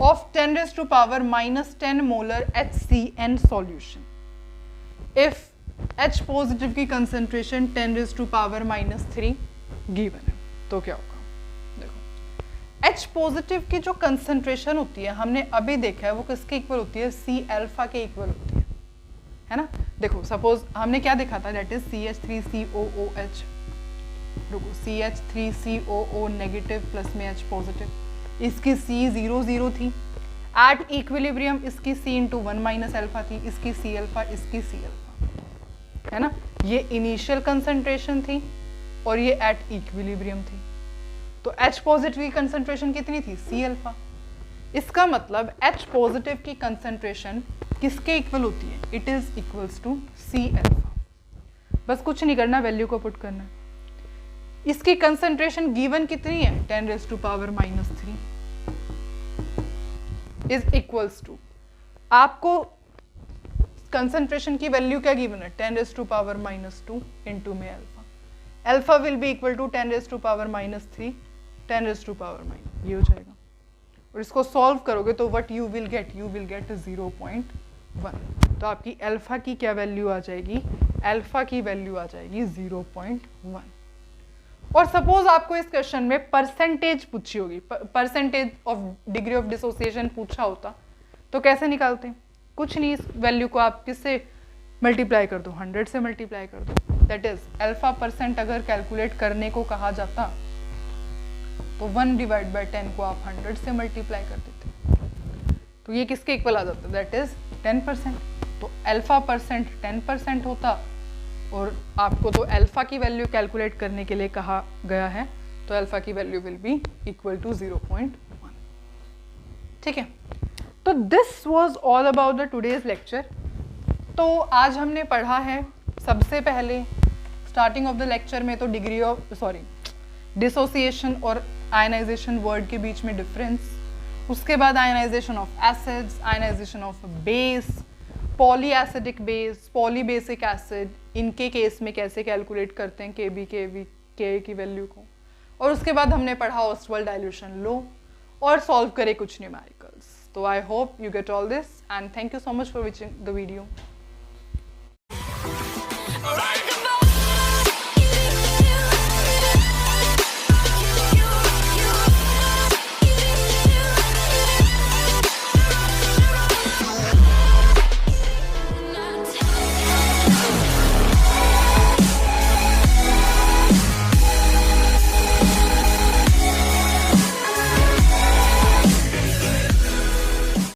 of 10⁻⁻10 molar HCN solution if H positive की कंसंट्रेशन 10⁻⁻3 गिवन है। तो क्या होगा? देखो, H पॉजिटिव की जो कंसंट्रेशन होती है हमने अभी देखा है वो किसके इक्वल होती है? C अल्फा के इक्वल होती है ना। देखो सपोज हमने क्या देखा था, दैट इज CH3COOH, रुको CH3COO नेगेटिव प्लस में H पॉजिटिव, इसकी C 0 थी, एट इक्विलिब्रियम इसकी C इंटू 1 माइनस अल्फा थी, इसकी C अल्फा, इसकी C अल्फा, है ना। ये इनिशियल कंसंट्रेशन थी और ये एट इक्विलिब्रियम थी। तो H पॉजिटिव की कंसंट्रेशन कितनी थी? C alpha. इसका मतलब H पॉजिटिव की कंसंट्रेशन किसके इक्वल होती है? It is equals to C alpha. बस कुछ नहीं करना, वैल्यू को पुट करना। इसकी कंसंट्रेशन गिवन कितनी है? 10⁻³ इज इक्वल्स टू, आपको कंसंट्रेशन की वैल्यू क्या गिवन है? 10⁻² इंटू में alpha. Alpha will be equal to 10⁻³ 10⁻⁻, ये हो जाएगा। और इसको सॉल्व करोगे तो what you will get? You will get 0.1। तो आपकी अल्फा की क्या वैल्यू आ जाएगी? अल्फा की वैल्यू आ जाएगी 0.1। और सपोज आपको इस क्वेश्चन में परसेंटेज पूछी होगी, percentage of degree of dissociation पूछा होता तो कैसे निकालते हैं? कुछ नहीं, इस वैल्यू को आप किससे मल्टीप्लाई कर दो? 100 से मल्टीप्लाई कर दो। दैट इज अल्फा परसेंट अगर कैलकुलेट करने को कहा जाता तो 1/10 को आप 100 से मल्टीप्लाई कर देते, तो ये किसके इक्वल आ जाता? That is 10%। तो अल्फा परसेंट 10% होता और आपको तो अल्फा की वैल्यू कैलकुलेट करने के लिए कहा गया है, तो अल्फा की value will be equal to 0.1। ठीक है, तो this was all about the today's lecture. तो आज हमने पढ़ा है सबसे पहले स्टार्टिंग ऑफ द लेक्चर में तो डिग्री ऑफ डिसोसिएशन और आयनाइजेशन वर्ड के बीच में डिफरेंस, उसके बाद ionisation of acids, ionisation of base, poly acidic base, poly basic acid, इनके केस में कैसे कैलकुलेट करते हैं Kb, Kv, Ka की वैल्यू को, और उसके बाद हमने पढ़ा ऑस्टवाल्ड डाइल्यूशन लॉ और सॉल्व करे कुछ न्यूमेरिकल्स। तो I hope you get all this and thank you so much for watching the video.